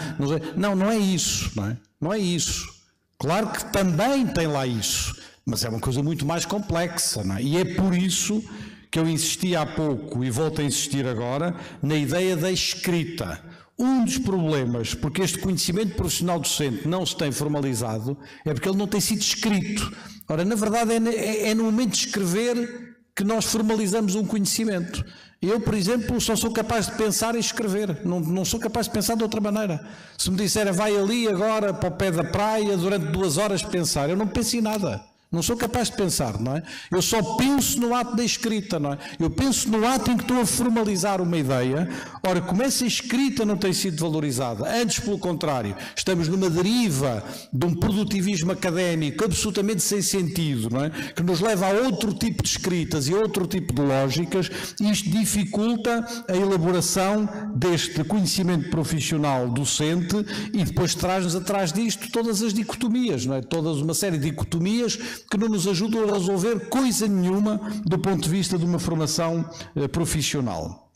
não é isso, não é? Não é isso. Claro que também tem lá isso, mas é uma coisa muito mais complexa, não é? E é por isso que eu insisti há pouco e volto a insistir agora na ideia da escrita. Um dos problemas, porque este conhecimento profissional docente não se tem formalizado, é porque ele não tem sido escrito. Ora, na verdade, é no momento de escrever que nós formalizamos um conhecimento. Eu, por exemplo, só sou capaz de pensar em escrever, não sou capaz de pensar de outra maneira. Se me disserem, vai ali agora para o pé da praia durante 2 horas pensar, eu não penso em nada. Não sou capaz de pensar, não é? Eu só penso no ato da escrita, não é? Eu penso no ato em que estou a formalizar uma ideia. Ora, como essa escrita não tem sido valorizada, antes pelo contrário, estamos numa deriva de um produtivismo académico absolutamente sem sentido, não é? Que nos leva a outro tipo de escritas e a outro tipo de lógicas, e isto dificulta a elaboração deste conhecimento profissional docente e depois traz-nos atrás disto todas as dicotomias, não é? Todas uma série de dicotomias que não nos ajudam a resolver coisa nenhuma do ponto de vista de uma formação profissional.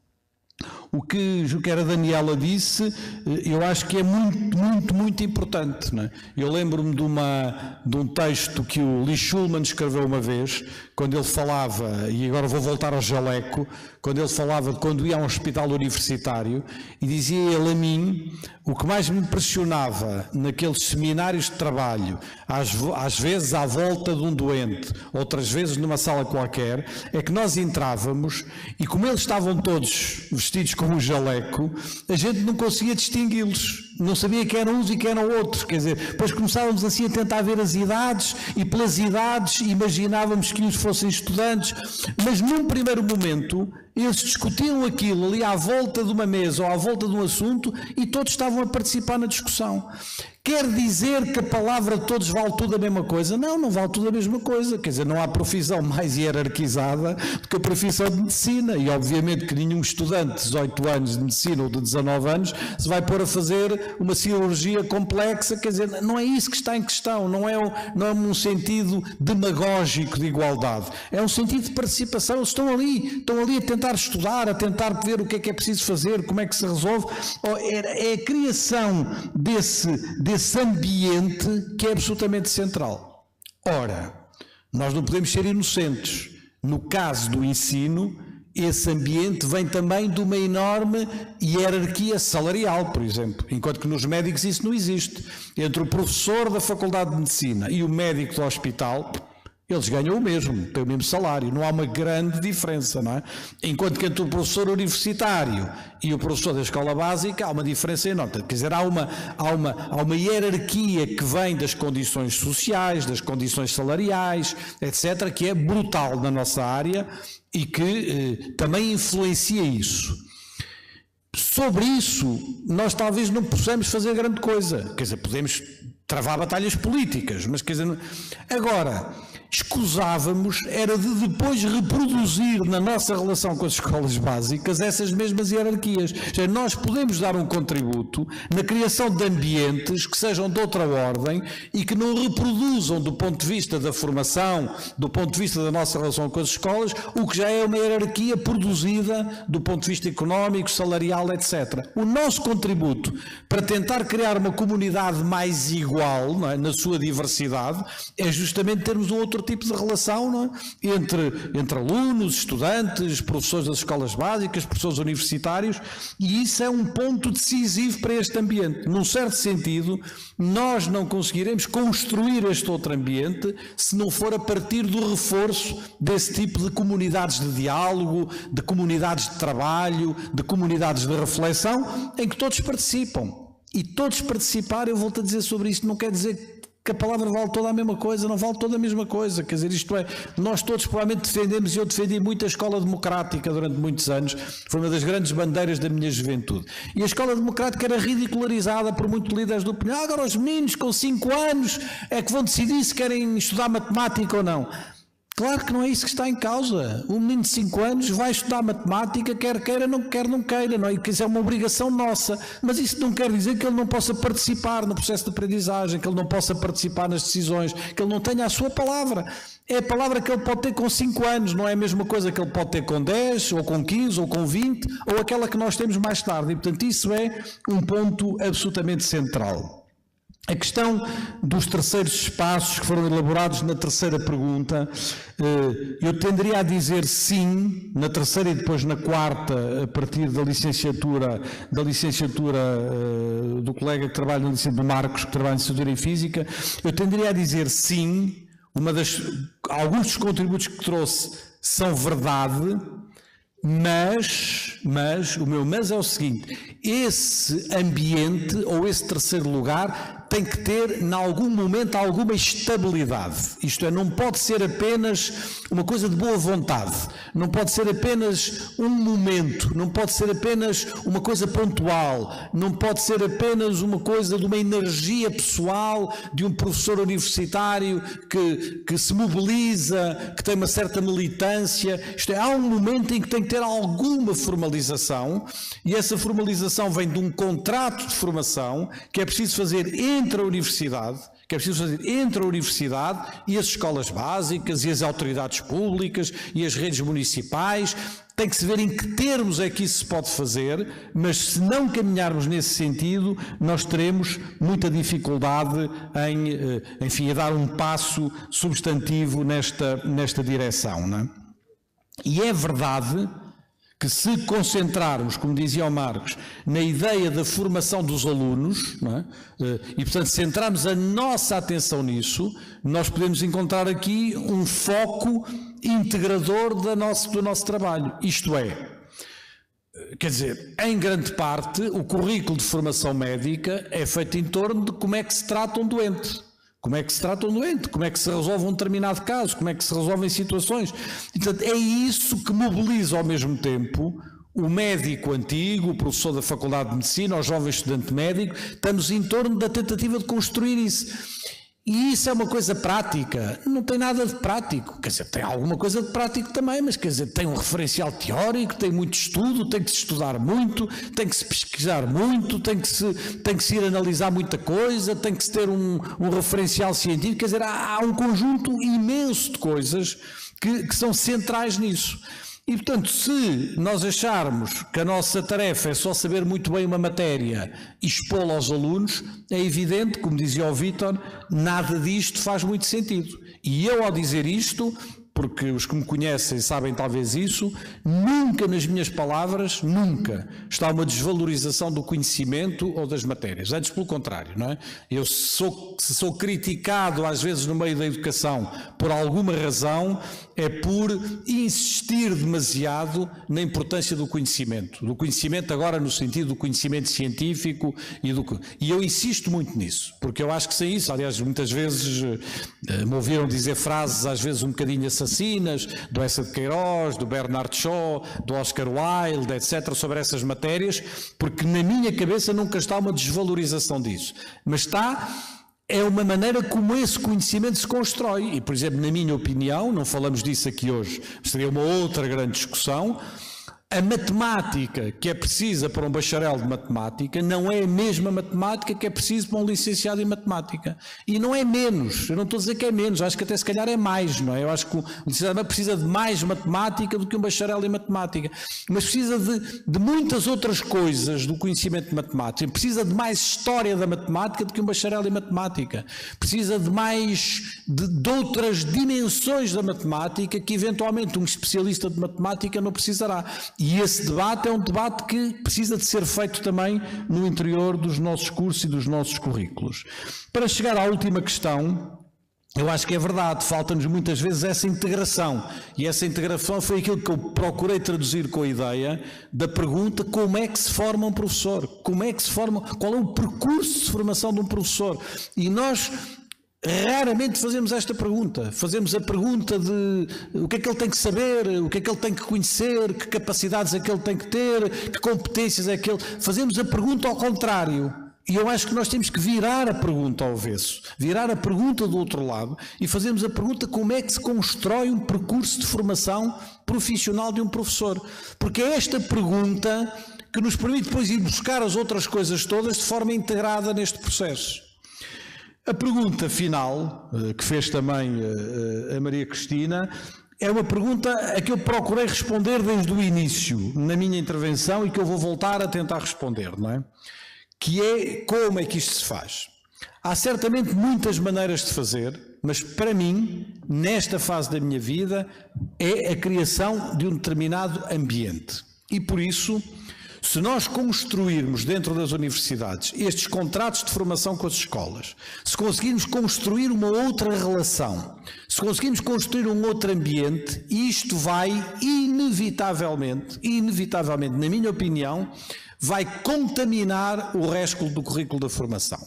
O que a Daniela disse, eu acho que é muito importante, não é? Eu lembro-me de um texto que o Lee Schulman escreveu uma vez, quando ele falava, e agora vou voltar ao jaleco, quando ele falava de quando ia a um hospital universitário, e dizia ele a mim, o que mais me impressionava naqueles seminários de trabalho, às vezes à volta de um doente, outras vezes numa sala qualquer, é que nós entrávamos e como eles estavam todos vestidos com um jaleco, a gente não conseguia distingui-los, não sabia que eram uns e que eram outros, quer dizer, depois começávamos assim a tentar ver as idades, e pelas idades imaginávamos que uns fossem estudantes, mas num primeiro momento eles discutiam aquilo ali à volta de uma mesa ou à volta de um assunto e todos estavam a participar na discussão. Quer dizer que a palavra de todos vale tudo a mesma coisa? Não vale tudo a mesma coisa. Quer dizer, não há profissão mais hierarquizada do que a profissão de medicina. E obviamente que nenhum estudante de 18 anos de medicina ou de 19 anos se vai pôr a fazer uma cirurgia complexa. Quer dizer, não é isso que está em questão. Não é um sentido demagógico de igualdade. É um sentido de participação. Eles estão ali a tentar tentar estudar, a tentar ver o que é preciso fazer, como é que se resolve. É a criação desse ambiente que é absolutamente central. Ora, nós não podemos ser inocentes. No caso do ensino, esse ambiente vem também de uma enorme hierarquia salarial, por exemplo, enquanto que nos médicos isso não existe. Entre o professor da Faculdade de Medicina e o médico do hospital, eles ganham o mesmo, têm o mesmo salário, não há uma grande diferença, não é? Enquanto que entre o professor universitário e o professor da escola básica há uma diferença enorme. Quer dizer, há uma hierarquia que vem das condições sociais, das condições salariais, etc., que é brutal na nossa área e que também influencia isso. Sobre isso, nós talvez não possamos fazer grande coisa. Quer dizer, podemos travar batalhas políticas, mas quer dizer, agora, escusávamos era de depois reproduzir na nossa relação com as escolas básicas essas mesmas hierarquias. Ou seja, nós podemos dar um contributo na criação de ambientes que sejam de outra ordem e que não reproduzam do ponto de vista da formação, do ponto de vista da nossa relação com as escolas, o que já é uma hierarquia produzida do ponto de vista económico, salarial, etc. O nosso contributo para tentar criar uma comunidade mais igual, não é, na sua diversidade, é justamente termos um outro tipo de relação, não é? entre alunos, estudantes, professores das escolas básicas, professores universitários, e isso é um ponto decisivo para este ambiente. Num certo sentido, nós não conseguiremos construir este outro ambiente se não for a partir do reforço desse tipo de comunidades de diálogo, de comunidades de trabalho, de comunidades de reflexão, em que todos participam. E todos participar, eu volto a dizer sobre isto, não quer dizer que a palavra vale toda a mesma coisa, não vale toda a mesma coisa, quer dizer, isto é, nós todos provavelmente defendemos, e eu defendi muito a escola democrática durante muitos anos, foi uma das grandes bandeiras da minha juventude, e a escola democrática era ridicularizada por muitos líderes do opinião, agora os meninos com 5 anos é que vão decidir se querem estudar matemática ou não. Claro que não é isso que está em causa. Um menino de 5 anos vai estudar matemática, quer queira, não queira, não é? Isso é uma obrigação nossa. Mas isso não quer dizer que ele não possa participar no processo de aprendizagem, que ele não possa participar nas decisões, que ele não tenha a sua palavra. É a palavra que ele pode ter com 5 anos, não é a mesma coisa que ele pode ter com 10, ou com 15, ou com 20, ou aquela que nós temos mais tarde. E, portanto, isso é um ponto absolutamente central. A questão dos terceiros espaços que foram elaborados na terceira pergunta, eu tenderia a dizer sim, na terceira e depois na quarta, a partir da licenciatura do colega que trabalha na licenciatura, do Marcos, que trabalha na licenciatura em Física, eu tenderia a dizer sim, alguns dos contributos que trouxe são verdade, mas o meu mas é o seguinte, esse ambiente ou esse terceiro lugar tem que ter, em algum momento, alguma estabilidade. Isto é, não pode ser apenas uma coisa de boa vontade, não pode ser apenas um momento, não pode ser apenas uma coisa pontual, não pode ser apenas uma coisa de uma energia pessoal de um professor universitário que se mobiliza, que tem uma certa militância. Isto é, há um momento em que tem que ter alguma formalização, e essa formalização vem de um contrato de formação que é preciso fazer entre a universidade, e as escolas básicas e as autoridades públicas e as redes municipais. Tem que se ver em que termos é que isso se pode fazer, mas se não caminharmos nesse sentido, nós teremos muita dificuldade em dar um passo substantivo nesta direção, não é? E é verdade que se concentrarmos, como dizia o Marcos, na ideia da formação dos alunos, não é? E portanto centrarmos a nossa atenção nisso, nós podemos encontrar aqui um foco integrador do nosso trabalho. Isto é, quer dizer, em grande parte, o currículo de formação médica é feito em torno de como é que se trata um doente. Como é que se trata um doente? Como é que se resolve um determinado caso? Como é que se resolvem situações? E, portanto, é isso que mobiliza ao mesmo tempo o médico antigo, o professor da Faculdade de Medicina, o jovem estudante médico. Estamos em torno da tentativa de construir isso. E isso é uma coisa prática? Não tem nada de prático. Quer dizer, tem alguma coisa de prático também, mas quer dizer, tem um referencial teórico, tem muito estudo, tem que se estudar muito, tem que se pesquisar muito, tem que se ir analisar muita coisa, tem que se ter um referencial científico. Quer dizer, há um conjunto imenso de coisas que são centrais nisso. E, portanto, se nós acharmos que a nossa tarefa é só saber muito bem uma matéria e expô-la aos alunos, é evidente, como dizia o Vítor, nada disto faz muito sentido. E eu, ao dizer isto, porque os que me conhecem sabem talvez isso, nunca nas minhas palavras, nunca está uma desvalorização do conhecimento ou das matérias. Antes, pelo contrário, não é? Eu se sou criticado às vezes no meio da educação por alguma razão, é por insistir demasiado na importância do conhecimento agora no sentido do conhecimento científico e eu insisto muito nisso, porque eu acho que sem isso, aliás, muitas vezes me ouviram dizer frases às vezes um bocadinho assassinas, do Essa de Queiroz, do Bernard Shaw, do Oscar Wilde, etc., sobre essas matérias, porque na minha cabeça nunca está uma desvalorização disso, mas é uma maneira como esse conhecimento se constrói. E, por exemplo, na minha opinião, não falamos disso aqui hoje, seria uma outra grande discussão, a matemática que é precisa para um bacharel de matemática não é a mesma matemática que é preciso para um licenciado em matemática. E não é menos, eu não estou a dizer que é menos, acho que até se calhar é mais, não é? Eu acho que o licenciado precisa de mais matemática do que um bacharel em matemática, mas precisa de muitas outras coisas do conhecimento de matemática, precisa de mais história da matemática do que um bacharel em matemática, precisa de mais de outras dimensões da matemática que eventualmente um especialista de matemática não precisará. E esse debate é um debate que precisa de ser feito também no interior dos nossos cursos e dos nossos currículos. Para chegar à última questão, eu acho que é verdade, falta-nos muitas vezes essa integração. E essa integração foi aquilo que eu procurei traduzir com a ideia da pergunta: como é que se forma um professor? Como é que se forma? Qual é o percurso de formação de um professor? E nós raramente fazemos esta pergunta. Fazemos a pergunta de o que é que ele tem que saber, o que é que ele tem que conhecer, que capacidades é que ele tem que ter, que competências é que ele... Fazemos a pergunta ao contrário. E eu acho que nós temos que virar a pergunta ao avesso, virar a pergunta do outro lado e fazemos a pergunta: como é que se constrói um percurso de formação profissional de um professor? Porque é esta pergunta que nos permite depois ir buscar as outras coisas todas de forma integrada neste processo. A pergunta final, que fez também a Maria Cristina, é uma pergunta a que eu procurei responder desde o início, na minha intervenção, e que eu vou voltar a tentar responder, não é? Que é: como é que isto se faz? Há certamente muitas maneiras de fazer, mas para mim, nesta fase da minha vida, é a criação de um determinado ambiente. E por isso, se nós construirmos dentro das universidades estes contratos de formação com as escolas, se conseguirmos construir uma outra relação, se conseguirmos construir um outro ambiente, isto vai inevitavelmente, na minha opinião, vai contaminar o resto do currículo da formação.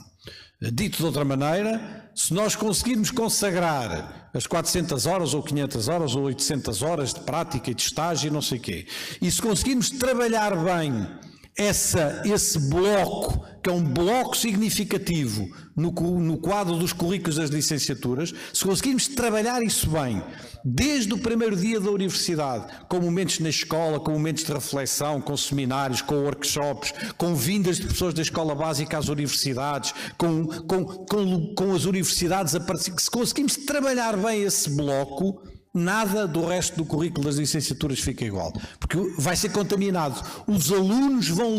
Dito de outra maneira, se nós conseguirmos consagrar as 400 horas ou 500 horas ou 800 horas de prática e de estágio e não sei o quê, e se conseguirmos trabalhar bem esse bloco, que é um bloco significativo no quadro dos currículos das licenciaturas, se conseguirmos trabalhar isso bem, desde o primeiro dia da universidade, com momentos na escola, com momentos de reflexão, com seminários, com workshops, com vindas de pessoas da escola básica às universidades, com as universidades a participar, se conseguirmos trabalhar bem esse bloco, nada do resto do currículo das licenciaturas fica igual, porque vai ser contaminado. Os alunos vão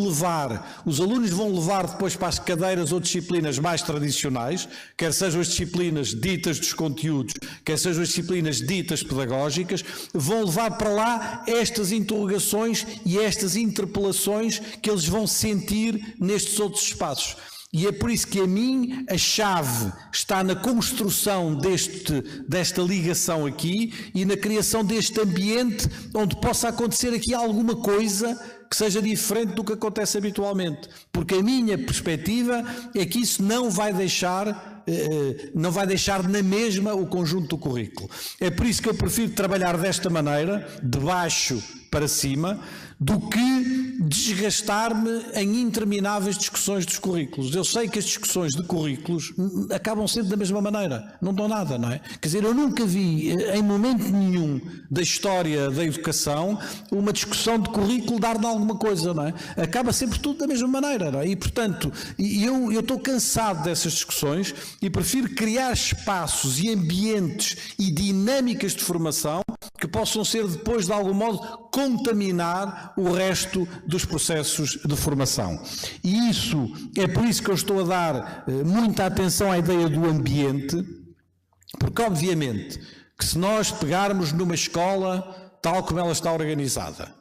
levar depois para as cadeiras ou disciplinas mais tradicionais, quer sejam as disciplinas ditas dos conteúdos, quer sejam as disciplinas ditas pedagógicas, vão levar para lá estas interrogações e estas interpelações que eles vão sentir nestes outros espaços. E é por isso que a mim a chave está na construção desta ligação aqui e na criação deste ambiente onde possa acontecer aqui alguma coisa que seja diferente do que acontece habitualmente. Porque a minha perspectiva é que isso não vai deixar na mesma o conjunto do currículo. É por isso que eu prefiro trabalhar desta maneira, de baixo para cima, do que desgastar-me em intermináveis discussões dos currículos. Eu sei que as discussões de currículos acabam sendo da mesma maneira, não dão nada, não é? Quer dizer, eu nunca vi em momento nenhum da história da educação uma discussão de currículo dar-me alguma coisa, não é? Acaba sempre tudo da mesma maneira, não é? E portanto, eu estou cansado dessas discussões e prefiro criar espaços e ambientes e dinâmicas de formação que possam ser depois, de algum modo, contaminar o resto dos processos de formação. E isso, é por isso que eu estou a dar muita atenção à ideia do ambiente, porque, obviamente, que se nós pegarmos numa escola tal como ela está organizada,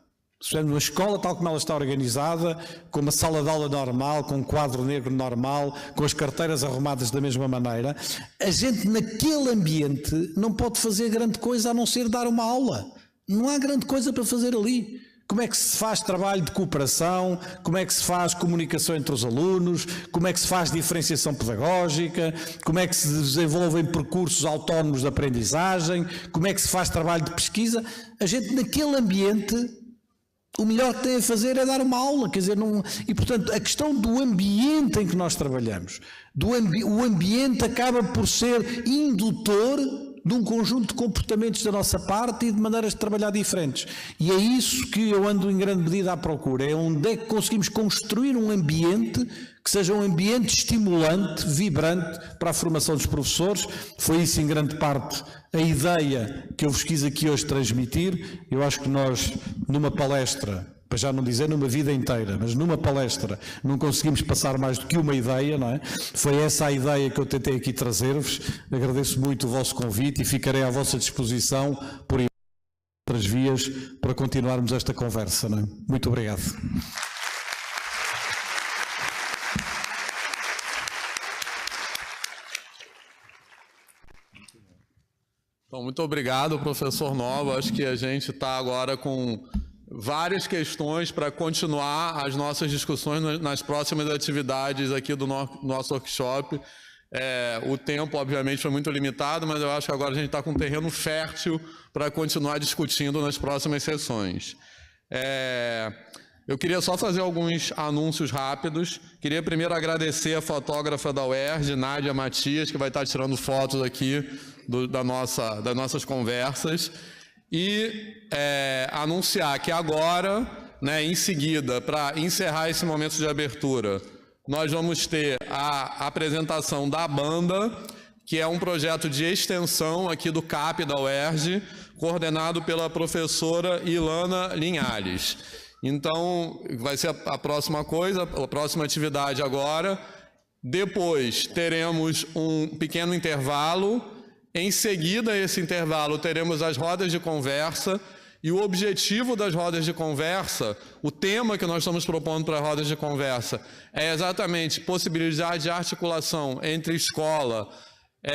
se é numa escola tal como ela está organizada, com uma sala de aula normal, com um quadro negro normal, com as carteiras arrumadas da mesma maneira, a gente naquele ambiente não pode fazer grande coisa a não ser dar uma aula. Não há grande coisa para fazer ali. Como é que se faz trabalho de cooperação, como é que se faz comunicação entre os alunos, como é que se faz diferenciação pedagógica, como é que se desenvolvem percursos autónomos de aprendizagem, como é que se faz trabalho de pesquisa. A gente naquele ambiente, o melhor que tem a fazer é dar uma aula, quer dizer, não... E portanto a questão do ambiente em que nós trabalhamos, o ambiente acaba por ser indutor de um conjunto de comportamentos da nossa parte e de maneiras de trabalhar diferentes. E é isso que eu ando em grande medida à procura, é onde é que conseguimos construir um ambiente que seja um ambiente estimulante, vibrante para a formação dos professores. Foi isso em grande parte a ideia que eu vos quis aqui hoje transmitir. Eu acho que nós, numa palestra, para já não dizer numa vida inteira, mas numa palestra, não conseguimos passar mais do que uma ideia, não é? Foi essa a ideia que eu tentei aqui trazer-vos. Agradeço muito o vosso convite e ficarei à vossa disposição por outras vias para continuarmos esta conversa, não é? Muito obrigado. Então, muito obrigado, professor Nova. Acho que a gente está agora com várias questões para continuar as nossas discussões nas próximas atividades aqui do nosso workshop. O tempo, obviamente, foi muito limitado, mas eu acho que agora a gente está com um terreno fértil para continuar discutindo nas próximas sessões. Eu queria só fazer alguns anúncios rápidos. Queria primeiro agradecer a fotógrafa da UERJ, Nádia Matias, que vai estar tirando fotos aqui das nossas conversas. E anunciar que agora, né, em seguida, para encerrar esse momento de abertura, nós vamos ter a apresentação da banda, que é um projeto de extensão aqui do CAP da UERJ, coordenado pela professora Ilana Linhares. Então, vai ser a próxima coisa, a próxima atividade agora. Depois teremos um pequeno intervalo. Em seguida a esse intervalo teremos as rodas de conversa. E o objetivo das rodas de conversa, o tema que nós estamos propondo para as rodas de conversa, é exatamente possibilidade de articulação entre escola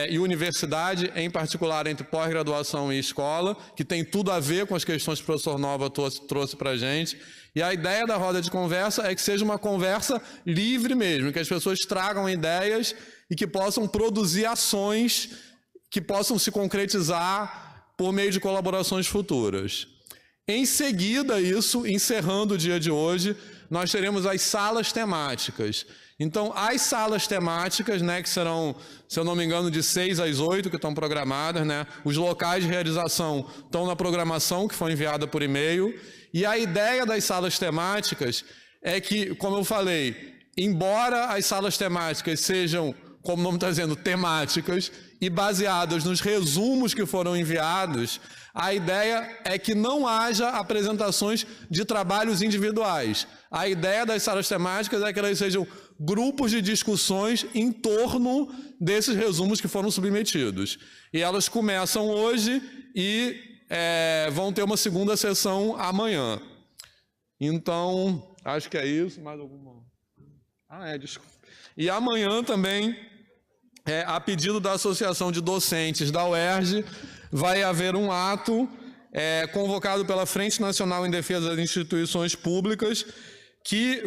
e universidade, em particular entre pós-graduação e escola, que tem tudo a ver com as questões que o professor Nova trouxe para a gente. E a ideia da roda de conversa é que seja uma conversa livre mesmo, que as pessoas tragam ideias e que possam produzir ações que possam se concretizar por meio de colaborações futuras. Em seguida isso, encerrando o dia de hoje, nós teremos as salas temáticas. Então, as salas temáticas, né, que serão, se eu não me engano, de 6 às 8, que estão programadas, né, os locais de realização estão na programação, que foi enviada por e-mail, e a ideia das salas temáticas é que, como eu falei, embora as salas temáticas sejam, como o nome está dizendo, temáticas, e baseadas nos resumos que foram enviados, a ideia é que não haja apresentações de trabalhos individuais. A ideia das salas temáticas é que elas sejam grupos de discussões em torno desses resumos que foram submetidos. E elas começam hoje e vão ter uma segunda sessão amanhã. Então, acho que é isso. Mais alguma? Desculpa. E amanhã também, a pedido da Associação de Docentes da UERJ, vai haver um ato convocado pela Frente Nacional em Defesa das Instituições Públicas, que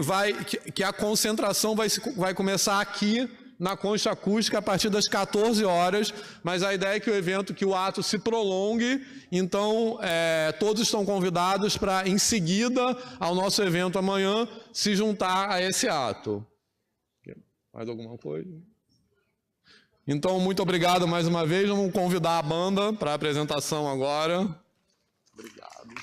a concentração vai começar aqui na Concha Acústica a partir das 14 horas, mas a ideia é que o ato se prolongue, então todos estão convidados para, em seguida ao nosso evento amanhã, se juntar a esse ato. Mais alguma coisa? Então, muito obrigado mais uma vez. Vamos convidar a banda para a apresentação agora. Obrigado.